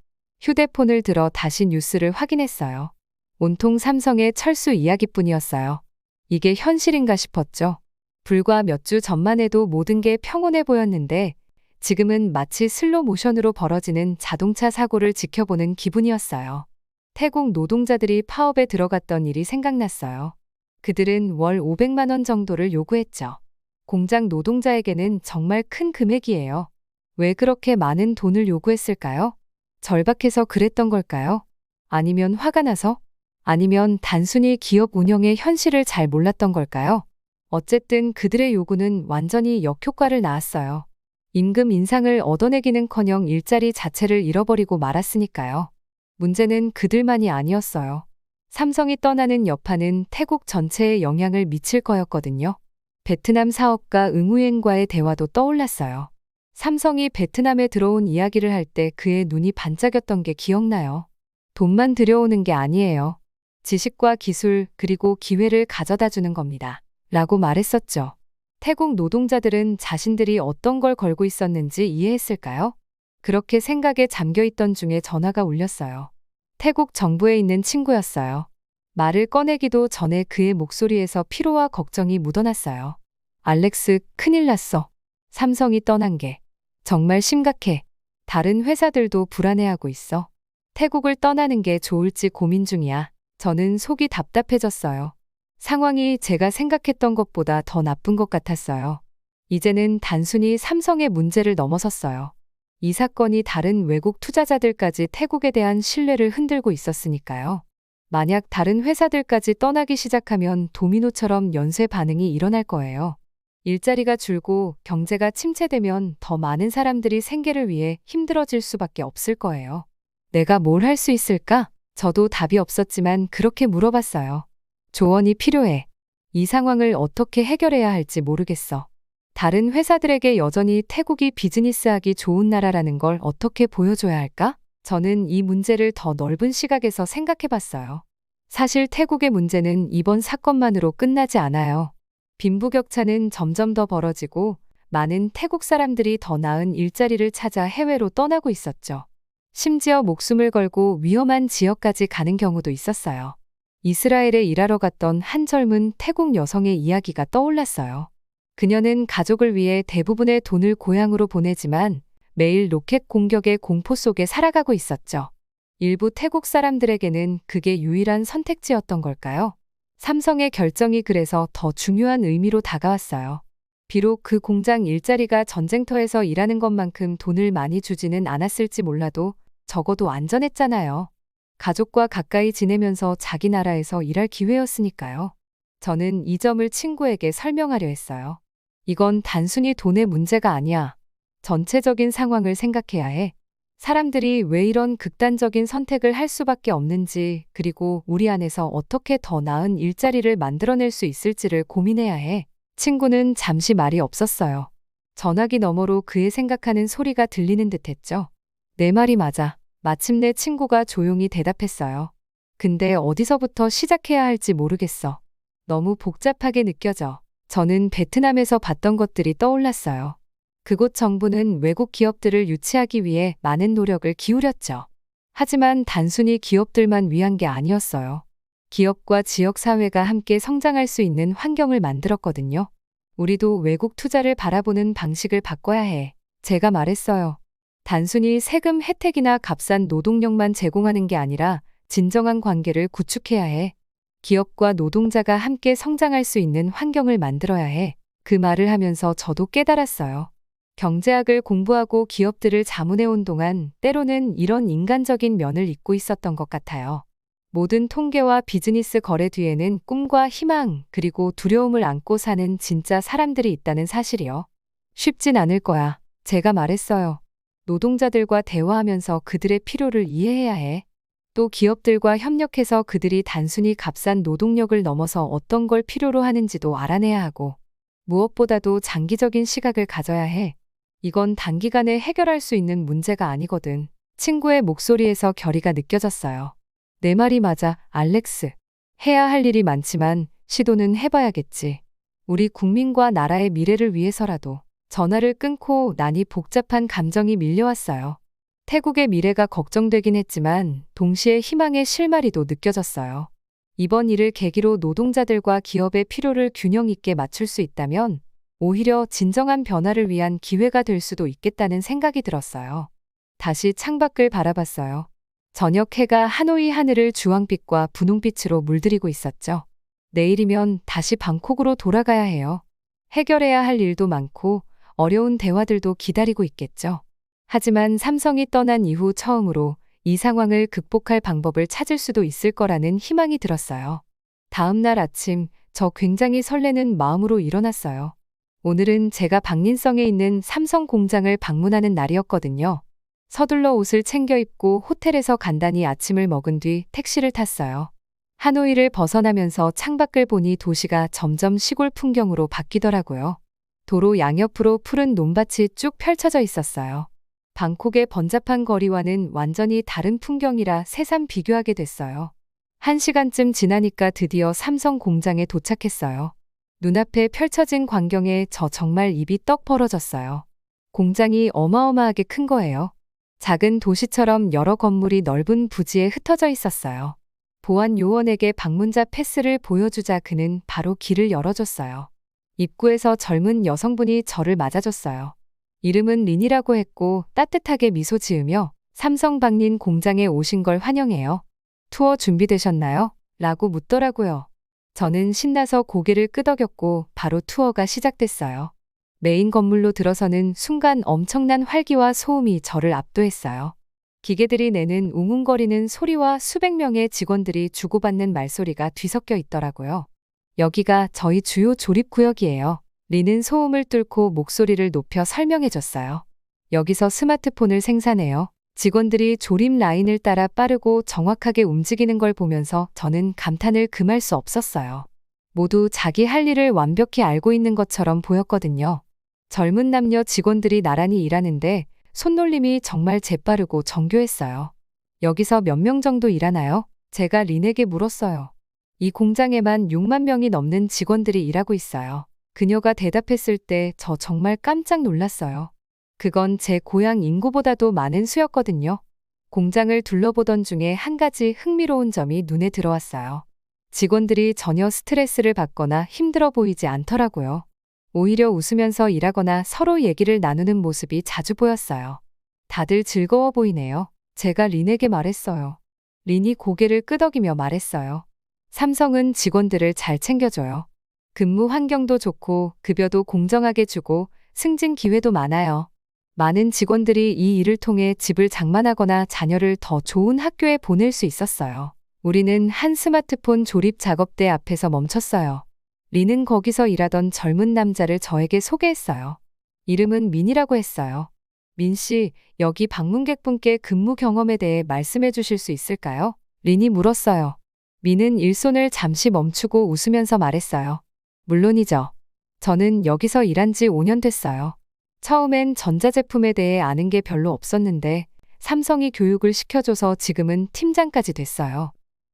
휴대폰을 들어 다시 뉴스를 확인했어요. 온통 삼성의 철수 이야기뿐이었어요. 이게 현실인가 싶었죠. 불과 몇 주 전만 해도 모든 게 평온해 보였는데 지금은 마치 슬로 모션으로 벌어지는 자동차 사고를 지켜보는 기분이었어요. 태국 노동자들이 파업에 들어갔던 일이 생각났어요. 그들은 월 500만 원 정도를 요구했죠. 공장 노동자에게는 정말 큰 금액이에요. 왜 그렇게 많은 돈을 요구했을까요? 절박해서 그랬던 걸까요? 아니면 화가 나서? 아니면 단순히 기업 운영의 현실을 잘 몰랐던 걸까요? 어쨌든 그들의 요구는 완전히 역효과를 낳았어요. 임금 인상을 얻어내기는커녕 일자리 자체를 잃어버리고 말았으니까요. 문제는 그들만이 아니었어요. 삼성이 떠나는 여파는 태국 전체에 영향을 미칠 거였거든요. 베트남 사업가 응우엔과의 대화도 떠올랐어요. 삼성이 베트남에 들어온 이야기를 할 때 그의 눈이 반짝였던 게 기억나요. 돈만 들여오는 게 아니에요. 지식과 기술 그리고 기회를 가져다 주는 겁니다. 라고 말했었죠. 태국 노동자들은 자신들이 어떤 걸 걸고 있었는지 이해했을까요? 그렇게 생각에 잠겨있던 중에 전화가 울렸어요. 태국 정부에 있는 친구였어요. 말을 꺼내기도 전에 그의 목소리에서 피로와 걱정이 묻어났어요. 알렉스, 큰일 났어. 삼성이 떠난 게 정말 심각해. 다른 회사들도 불안해하고 있어. 태국을 떠나는 게 좋을지 고민 중이야. 저는 속이 답답해졌어요. 상황이 제가 생각했던 것보다 더 나쁜 것 같았어요. 이제는 단순히 삼성의 문제를 넘어섰어요. 이 사건이 다른 외국 투자자들까지 태국에 대한 신뢰를 흔들고 있었으니까요. 만약 다른 회사들까지 떠나기 시작하면 도미노처럼 연쇄 반응이 일어날 거예요. 일자리가 줄고 경제가 침체되면 더 많은 사람들이 생계를 위해 힘들어질 수밖에 없을 거예요. 내가 뭘 할 수 있을까? 저도 답이 없었지만 그렇게 물어봤어요. 조언이 필요해. 이 상황을 어떻게 해결해야 할지 모르겠어. 다른 회사들에게 여전히 태국이 비즈니스하기 좋은 나라라는 걸 어떻게 보여줘야 할까? 저는 이 문제를 더 넓은 시각에서 생각해 봤어요. 사실 태국의 문제는 이번 사건만으로 끝나지 않아요. 빈부격차는 점점 더 벌어지고 많은 태국 사람들이 더 나은 일자리를 찾아 해외로 떠나고 있었죠. 심지어 목숨을 걸고 위험한 지역까지 가는 경우도 있었어요. 이스라엘에 일하러 갔던 한 젊은 태국 여성의 이야기가 떠올랐어요. 그녀는 가족을 위해 대부분의 돈을 고향으로 보내지만 매일 로켓 공격의 공포 속에 살아가고 있었죠. 일부 태국 사람들에게는 그게 유일한 선택지였던 걸까요? 삼성의 결정이 그래서 더 중요한 의미로 다가왔어요. 비록 그 공장 일자리가 전쟁터에서 일하는 것만큼 돈을 많이 주지는 않았을지 몰라도 적어도 안전했잖아요. 가족과 가까이 지내면서 자기 나라에서 일할 기회였으니까요. 저는 이 점을 친구에게 설명하려 했어요. 이건 단순히 돈의 문제가 아니야. 전체적인 상황을 생각해야 해. 사람들이 왜 이런 극단적인 선택을 할 수밖에 없는지, 그리고 우리 안에서 어떻게 더 나은 일자리를 만들어낼 수 있을지를 고민해야 해. 친구는 잠시 말이 없었어요. 전화기 너머로 그의 생각하는 소리가 들리는 듯했죠. 내 말이 맞아. 마침내 친구가 조용히 대답했어요. 근데 어디서부터 시작해야 할지 모르겠어. 너무 복잡하게 느껴져. 저는 베트남에서 봤던 것들이 떠올랐어요. 그곳 정부는 외국 기업들을 유치하기 위해 많은 노력을 기울였죠. 하지만 단순히 기업들만 위한 게 아니었어요. 기업과 지역사회가 함께 성장할 수 있는 환경을 만들었거든요. 우리도 외국 투자를 바라보는 방식을 바꿔야 해. 제가 말했어요. 단순히 세금 혜택이나 값싼 노동력만 제공하는 게 아니라 진정한 관계를 구축해야 해. 기업과 노동자가 함께 성장할 수 있는 환경을 만들어야 해. 그 말을 하면서 저도 깨달았어요. 경제학을 공부하고 기업들을 자문해온 동안 때로는 이런 인간적인 면을 잊고 있었던 것 같아요. 모든 통계와 비즈니스 거래 뒤에는 꿈과 희망, 그리고 두려움을 안고 사는 진짜 사람들이 있다는 사실이요. 쉽진 않을 거야. 제가 말했어요. 노동자들과 대화하면서 그들의 필요를 이해해야 해. 또 기업들과 협력해서 그들이 단순히 값싼 노동력을 넘어서 어떤 걸 필요로 하는지도 알아내야 하고, 무엇보다도 장기적인 시각을 가져야 해. 이건 단기간에 해결할 수 있는 문제가 아니거든. 친구의 목소리에서 결의가 느껴졌어요. 내 말이 맞아, 알렉스. 해야 할 일이 많지만 시도는 해봐야겠지. 우리 국민과 나라의 미래를 위해서라도. 전화를 끊고 나니 복잡한 감정이 밀려왔어요. 태국의 미래가 걱정되긴 했지만 동시에 희망의 실마리도 느껴졌어요. 이번 일을 계기로 노동자들과 기업의 필요를 균형 있게 맞출 수 있다면 오히려 진정한 변화를 위한 기회가 될 수도 있겠다는 생각이 들었어요. 다시 창밖을 바라봤어요. 저녁 해가 하노이 하늘을 주황빛과 분홍빛으로 물들이고 있었죠. 내일이면 다시 방콕으로 돌아가야 해요. 해결해야 할 일도 많고 어려운 대화들도 기다리고 있겠죠. 하지만 삼성이 떠난 이후 처음으로 이 상황을 극복할 방법을 찾을 수도 있을 거라는 희망이 들었어요. 다음 날 아침, 저 굉장히 설레는 마음으로 일어났어요. 오늘은 제가 박린성에 있는 삼성 공장을 방문하는 날이었거든요. 서둘러 옷을 챙겨 입고 호텔에서 간단히 아침을 먹은 뒤 택시를 탔어요. 하노이를 벗어나면서 창밖을 보니 도시가 점점 시골 풍경으로 바뀌더라고요. 도로 양옆으로 푸른 논밭이 쭉 펼쳐져 있었어요. 방콕의 번잡한 거리와는 완전히 다른 풍경이라 새삼 비교하게 됐어요. 1시간쯤 지나니까 드디어 삼성 공장에 도착했어요. 눈앞에 펼쳐진 광경에 저 정말 입이 떡 벌어졌어요. 공장이 어마어마하게 큰 거예요. 작은 도시처럼 여러 건물이 넓은 부지에 흩어져 있었어요. 보안 요원에게 방문자 패스를 보여주자 그는 바로 길을 열어줬어요. 입구에서 젊은 여성분이 저를 맞아줬어요. 이름은 린이라고 했고 따뜻하게 미소 지으며 삼성 박린 공장에 오신 걸 환영해요. 투어 준비되셨나요? 라고 묻더라고요. 저는 신나서 고개를 끄덕였고 바로 투어가 시작됐어요. 메인 건물로 들어서는 순간 엄청난 활기와 소음이 저를 압도했어요. 기계들이 내는 웅웅거리는 소리와 수백 명의 직원들이 주고받는 말소리가 뒤섞여 있더라고요. 여기가 저희 주요 조립구역이에요. 리는 소음을 뚫고 목소리를 높여 설명해줬어요. 여기서 스마트폰을 생산해요. 직원들이 조립 라인을 따라 빠르고 정확하게 움직이는 걸 보면서 저는 감탄을 금할 수 없었어요. 모두 자기 할 일을 완벽히 알고 있는 것처럼 보였거든요. 젊은 남녀 직원들이 나란히 일하는데 손놀림이 정말 재빠르고 정교했어요. 여기서 몇 명 정도 일하나요? 제가 린에게 물었어요. 이 공장에만 6만 명이 넘는 직원들이 일하고 있어요. 그녀가 대답했을 때 저 정말 깜짝 놀랐어요. 그건 제 고향 인구보다도 많은 수였거든요. 공장을 둘러보던 중에 한 가지 흥미로운 점이 눈에 들어왔어요. 직원들이 전혀 스트레스를 받거나 힘들어 보이지 않더라고요. 오히려 웃으면서 일하거나 서로 얘기를 나누는 모습이 자주 보였어요. 다들 즐거워 보이네요. 제가 린에게 말했어요. 린이 고개를 끄덕이며 말했어요. 삼성은 직원들을 잘 챙겨줘요. 근무 환경도 좋고 급여도 공정하게 주고 승진 기회도 많아요. 많은 직원들이 이 일을 통해 집을 장만하거나 자녀를 더 좋은 학교에 보낼 수 있었어요. 우리는 한 스마트폰 조립 작업대 앞에서 멈췄어요. 린은 거기서 일하던 젊은 남자를 저에게 소개했어요. 이름은 민이라고 했어요. 민 씨, 여기 방문객분께 근무 경험에 대해 말씀해 주실 수 있을까요? 린이 물었어요. 민은 일손을 잠시 멈추고 웃으면서 말했어요. 물론이죠. 저는 여기서 일한 지 5년 됐어요. 처음엔 전자제품에 대해 아는 게 별로 없었는데 삼성이 교육을 시켜줘서 지금은 팀장까지 됐어요.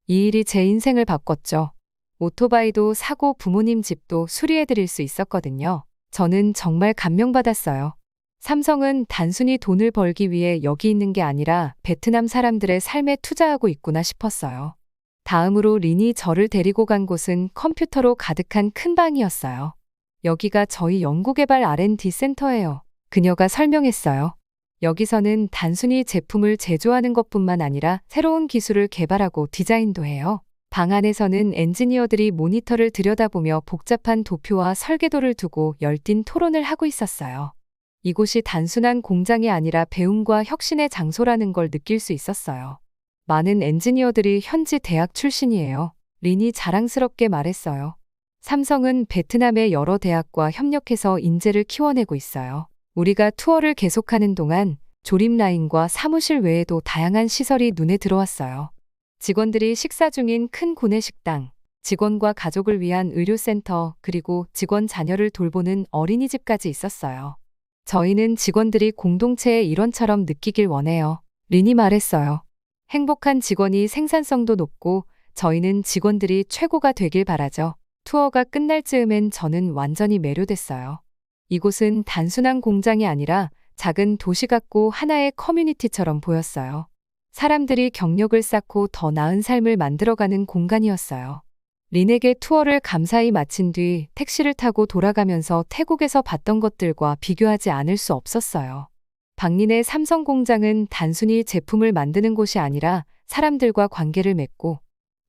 이 일이 제 인생을 바꿨죠. 오토바이도 사고 부모님 집도 수리해드릴 수 있었거든요. 저는 정말 감명받았어요. 삼성은 단순히 돈을 벌기 위해 여기 있는 게 아니라 베트남 사람들의 삶에 투자하고 있구나 싶었어요. 다음으로 린이 저를 데리고 간 곳은 컴퓨터로 가득한 큰 방이었어요. 여기가 저희 연구개발 R&D 센터예요. 그녀가 설명했어요. 여기서는 단순히 제품을 제조하는 것뿐만 아니라 새로운 기술을 개발하고 디자인도 해요. 방 안에서는 엔지니어들이 모니터를 들여다보며 복잡한 도표와 설계도를 두고 열띤 토론을 하고 있었어요. 이곳이 단순한 공장이 아니라 배움과 혁신의 장소라는 걸 느낄 수 있었어요. 많은 엔지니어들이 현지 대학 출신이에요. 린이 자랑스럽게 말했어요. 삼성은 베트남의 여러 대학과 협력해서 인재를 키워내고 있어요. 우리가 투어를 계속하는 동안 조립 라인과 사무실 외에도 다양한 시설이 눈에 들어왔어요. 직원들이 식사 중인 큰 구내식당, 직원과 가족을 위한 의료센터, 그리고 직원 자녀를 돌보는 어린이집까지 있었어요. 저희는 직원들이 공동체의 일원처럼 느끼길 원해요. 린이 말했어요. 행복한 직원이 생산성도 높고 저희는 직원들이 최고가 되길 바라죠. 투어가 끝날 즈음엔 저는 완전히 매료됐어요. 이곳은 단순한 공장이 아니라 작은 도시 같고 하나의 커뮤니티처럼 보였어요. 사람들이 경력을 쌓고 더 나은 삶을 만들어가는 공간이었어요. 린에게 투어를 감사히 마친 뒤 택시를 타고 돌아가면서 태국에서 봤던 것들과 비교하지 않을 수 없었어요. 박린의 삼성 공장은 단순히 제품을 만드는 곳이 아니라 사람들과 관계를 맺고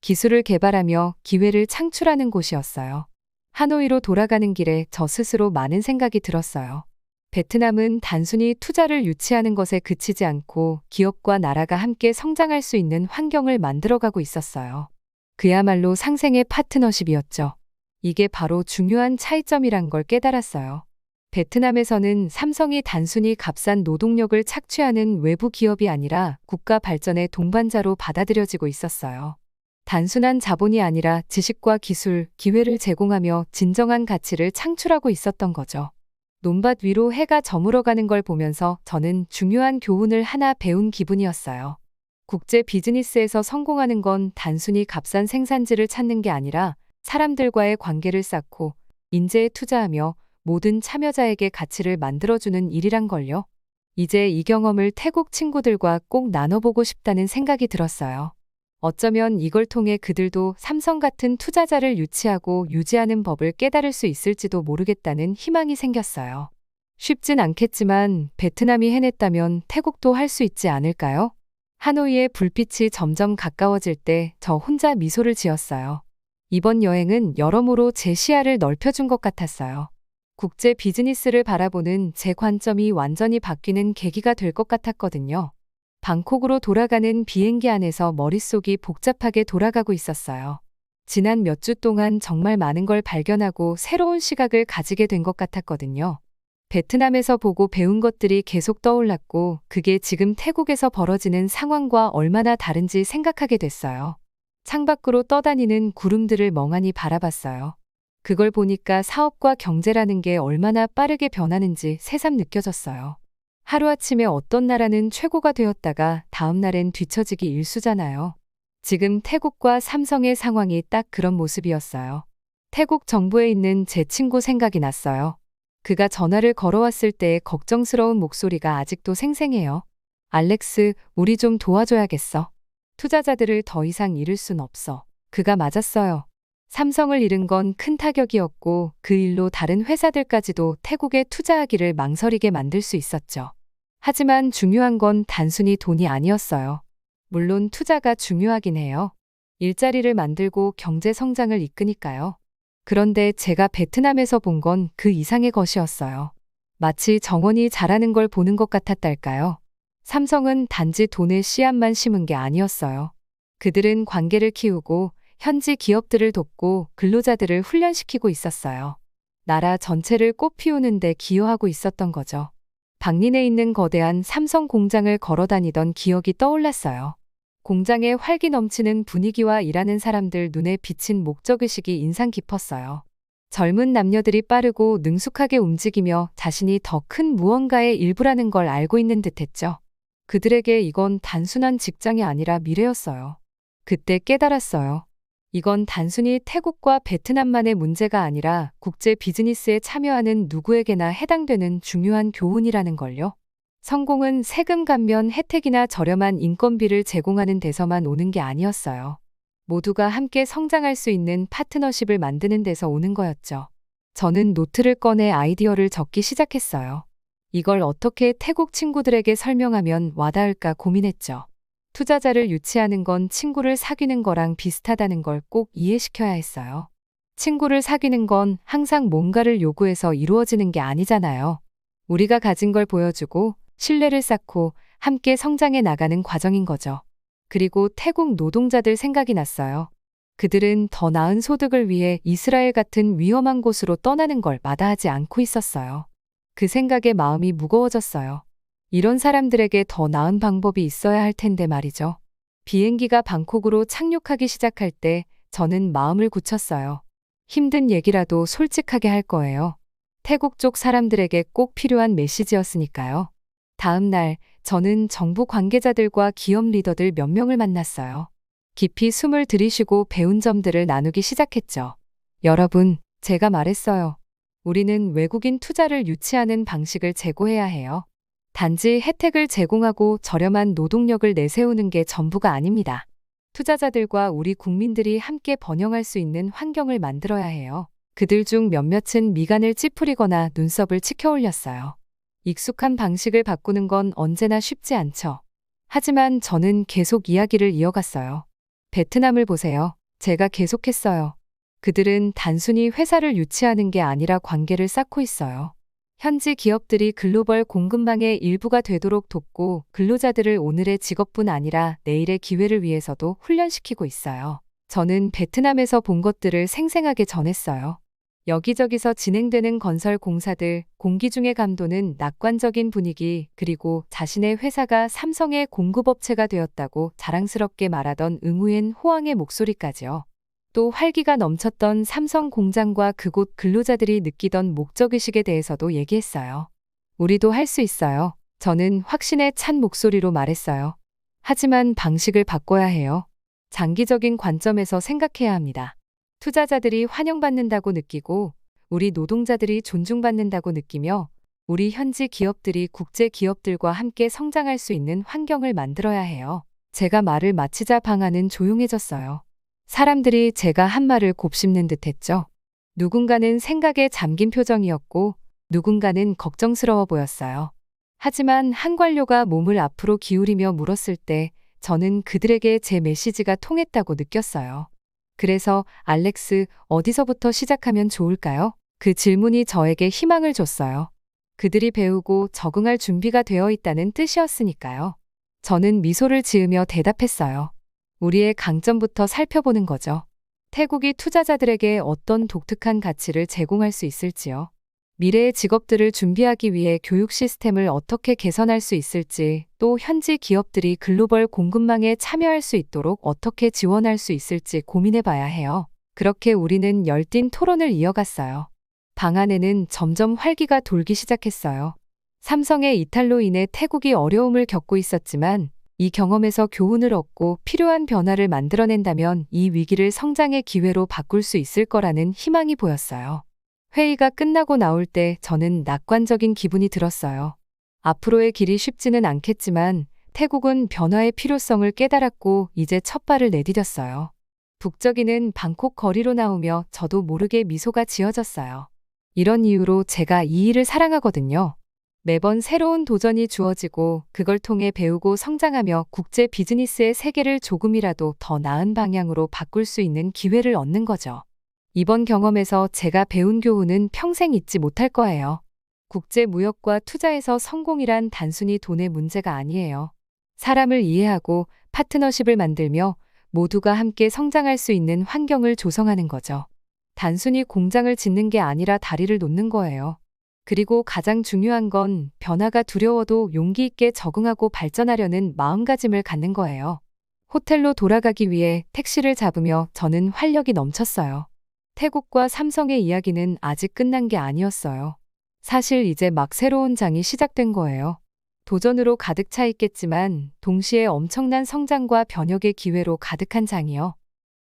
기술을 개발하며 기회를 창출하는 곳이었어요. 하노이로 돌아가는 길에 저 스스로 많은 생각이 들었어요. 베트남은 단순히 투자를 유치하는 것에 그치지 않고 기업과 나라가 함께 성장할 수 있는 환경을 만들어가고 있었어요. 그야말로 상생의 파트너십이었죠. 이게 바로 중요한 차이점이란 걸 깨달았어요. 베트남에서는 삼성이 단순히 값싼 노동력을 착취하는 외부 기업이 아니라 국가 발전의 동반자로 받아들여지고 있었어요. 단순한 자본이 아니라 지식과 기술, 기회를 제공하며 진정한 가치를 창출하고 있었던 거죠. 논밭 위로 해가 저물어가는 걸 보면서 저는 중요한 교훈을 하나 배운 기분이었어요. 국제 비즈니스에서 성공하는 건 단순히 값싼 생산지를 찾는 게 아니라 사람들과의 관계를 쌓고 인재에 투자하며 모든 참여자에게 가치를 만들어주는 일이란 걸요. 이제 이 경험을 태국 친구들과 꼭 나눠보고 싶다는 생각이 들었어요. 어쩌면 이걸 통해 그들도 삼성 같은 투자자를 유치하고 유지하는 법을 깨달을 수 있을지도 모르겠다는 희망이 생겼어요. 쉽진 않겠지만 베트남이 해냈다면 태국도 할 수 있지 않을까요? 하노이의 불빛이 점점 가까워질 때 저 혼자 미소를 지었어요. 이번 여행은 여러모로 제 시야를 넓혀준 것 같았어요. 국제 비즈니스를 바라보는 제 관점이 완전히 바뀌는 계기가 될 것 같았거든요. 방콕으로 돌아가는 비행기 안에서 머릿속이 복잡하게 돌아가고 있었어요. 지난 몇 주 동안 정말 많은 걸 발견하고 새로운 시각을 가지게 된 것 같았거든요. 베트남에서 보고 배운 것들이 계속 떠올랐고 그게 지금 태국에서 벌어지는 상황과 얼마나 다른지 생각하게 됐어요. 창밖으로 떠다니는 구름들을 멍하니 바라봤어요. 그걸 보니까 사업과 경제라는 게 얼마나 빠르게 변하는지 새삼 느껴졌어요. 하루아침에 어떤 나라는 최고가 되었다가 다음 날엔 뒤처지기 일쑤잖아요. 지금 태국과 삼성의 상황이 딱 그런 모습이었어요. 태국 정부에 있는 제 친구 생각이 났어요. 그가 전화를 걸어왔을 때의 걱정스러운 목소리가 아직도 생생해요. 알렉스, 우리 좀 도와줘야겠어. 투자자들을 더 이상 잃을 순 없어. 그가 맞았어요. 삼성을 잃은 건 큰 타격이었고 그 일로 다른 회사들까지도 태국에 투자하기를 망설이게 만들 수 있었죠. 하지만 중요한 건 단순히 돈이 아니었어요. 물론 투자가 중요하긴 해요. 일자리를 만들고 경제 성장을 이끄니까요. 그런데 제가 베트남에서 본 건 그 이상의 것이었어요. 마치 정원이 자라는 걸 보는 것 같았달까요? 삼성은 단지 돈의 씨앗만 심은 게 아니었어요. 그들은 관계를 키우고 현지 기업들을 돕고 근로자들을 훈련시키고 있었어요. 나라 전체를 꽃피우는 데 기여하고 있었던 거죠. 박린에 있는 거대한 삼성 공장을 걸어다니던 기억이 떠올랐어요. 공장의 활기 넘치는 분위기와 일하는 사람들 눈에 비친 목적의식이 인상 깊었어요. 젊은 남녀들이 빠르고 능숙하게 움직이며 자신이 더 큰 무언가의 일부라는 걸 알고 있는 듯했죠. 그들에게 이건 단순한 직장이 아니라 미래였어요. 그때 깨달았어요. 이건 단순히 태국과 베트남만의 문제가 아니라 국제 비즈니스에 참여하는 누구에게나 해당되는 중요한 교훈이라는 걸요. 성공은 세금 감면 혜택이나 저렴한 인건비를 제공하는 데서만 오는 게 아니었어요. 모두가 함께 성장할 수 있는 파트너십을 만드는 데서 오는 거였죠. 저는 노트를 꺼내 아이디어를 적기 시작했어요. 이걸 어떻게 태국 친구들에게 설명하면 와닿을까 고민했죠. 투자자를 유치하는 건 친구를 사귀는 거랑 비슷하다는 걸 꼭 이해시켜야 했어요. 친구를 사귀는 건 항상 뭔가를 요구해서 이루어지는 게 아니잖아요. 우리가 가진 걸 보여주고 신뢰를 쌓고 함께 성장해 나가는 과정인 거죠. 그리고 태국 노동자들 생각이 났어요. 그들은 더 나은 소득을 위해 이스라엘 같은 위험한 곳으로 떠나는 걸 마다하지 않고 있었어요. 그 생각에 마음이 무거워졌어요. 이런 사람들에게 더 나은 방법이 있어야 할 텐데 말이죠. 비행기가 방콕으로 착륙하기 시작할 때 저는 마음을 굳혔어요. 힘든 얘기라도 솔직하게 할 거예요. 태국 쪽 사람들에게 꼭 필요한 메시지였으니까요. 다음 날 저는 정부 관계자들과 기업 리더들 몇 명을 만났어요. 깊이 숨을 들이쉬고 배운 점들을 나누기 시작했죠. 여러분, 제가 말했어요. 우리는 외국인 투자를 유치하는 방식을 제고해야 해요. 단지 혜택을 제공하고 저렴한 노동력을 내세우는 게 전부가 아닙니다. 투자자들과 우리 국민들이 함께 번영할 수 있는 환경을 만들어야 해요. 그들 중 몇몇은 미간을 찌푸리거나 눈썹을 치켜올렸어요. 익숙한 방식을 바꾸는 건 언제나 쉽지 않죠. 하지만 저는 계속 이야기를 이어갔어요. 베트남을 보세요. 제가 계속했어요. 그들은 단순히 회사를 유치하는 게 아니라 관계를 쌓고 있어요. 현지 기업들이 글로벌 공급망의 일부가 되도록 돕고 근로자들을 오늘의 직업뿐 아니라 내일의 기회를 위해서도 훈련시키고 있어요. 저는 베트남에서 본 것들을 생생하게 전했어요. 여기저기서 진행되는 건설 공사들, 공기 중의 감도는 낙관적인 분위기, 그리고 자신의 회사가 삼성의 공급업체가 되었다고 자랑스럽게 말하던 응우엔 호황의 목소리까지요. 또 활기가 넘쳤던 삼성 공장과 그곳 근로자들이 느끼던 목적의식에 대해서도 얘기했어요. 우리도 할 수 있어요. 저는 확신에 찬 목소리로 말했어요. 하지만 방식을 바꿔야 해요. 장기적인 관점에서 생각해야 합니다. 투자자들이 환영받는다고 느끼고 우리 노동자들이 존중받는다고 느끼며 우리 현지 기업들이 국제 기업들과 함께 성장할 수 있는 환경을 만들어야 해요. 제가 말을 마치자 방안은 조용해졌어요. 사람들이 제가 한 말을 곱씹는 듯했죠. 누군가는 생각에 잠긴 표정이었고 누군가는 걱정스러워 보였어요. 하지만 한 관료가 몸을 앞으로 기울이며 물었을 때 저는 그들에게 제 메시지가 통했다고 느꼈어요. 그래서 알렉스, 어디서부터 시작하면 좋을까요? 그 질문이 저에게 희망을 줬어요. 그들이 배우고 적응할 준비가 되어 있다는 뜻이었으니까요. 저는 미소를 지으며 대답했어요. 우리의 강점부터 살펴보는 거죠. 태국이 투자자들에게 어떤 독특한 가치를 제공할 수 있을지요. 미래의 직업들을 준비하기 위해 교육 시스템을 어떻게 개선할 수 있을지, 또 현지 기업들이 글로벌 공급망에 참여할 수 있도록 어떻게 지원할 수 있을지 고민해 봐야 해요. 그렇게 우리는 열띤 토론을 이어갔어요. 방 안에는 점점 활기가 돌기 시작했어요. 삼성의 이탈로 인해 태국이 어려움을 겪고 있었지만 이 경험에서 교훈을 얻고 필요한 변화를 만들어낸다면 이 위기를 성장의 기회로 바꿀 수 있을 거라는 희망이 보였어요. 회의가 끝나고 나올 때 저는 낙관적인 기분이 들었어요. 앞으로의 길이 쉽지는 않겠지만 태국은 변화의 필요성을 깨달았고 이제 첫 발을 내디뎠어요. 북적이는 방콕 거리로 나오며 저도 모르게 미소가 지어졌어요. 이런 이유로 제가 이 일을 사랑하거든요. 매번 새로운 도전이 주어지고 그걸 통해 배우고 성장하며 국제 비즈니스의 세계를 조금이라도 더 나은 방향으로 바꿀 수 있는 기회를 얻는 거죠. 이번 경험에서 제가 배운 교훈은 평생 잊지 못할 거예요. 국제 무역과 투자에서 성공이란 단순히 돈의 문제가 아니에요. 사람을 이해하고 파트너십을 만들며 모두가 함께 성장할 수 있는 환경을 조성하는 거죠. 단순히 공장을 짓는 게 아니라 다리를 놓는 거예요. 그리고 가장 중요한 건 변화가 두려워도 용기 있게 적응하고 발전하려는 마음가짐을 갖는 거예요. 호텔로 돌아가기 위해 택시를 잡으며 저는 활력이 넘쳤어요. 태국과 삼성의 이야기는 아직 끝난 게 아니었어요. 사실 이제 막 새로운 장이 시작된 거예요. 도전으로 가득 차 있겠지만 동시에 엄청난 성장과 변혁의 기회로 가득한 장이요.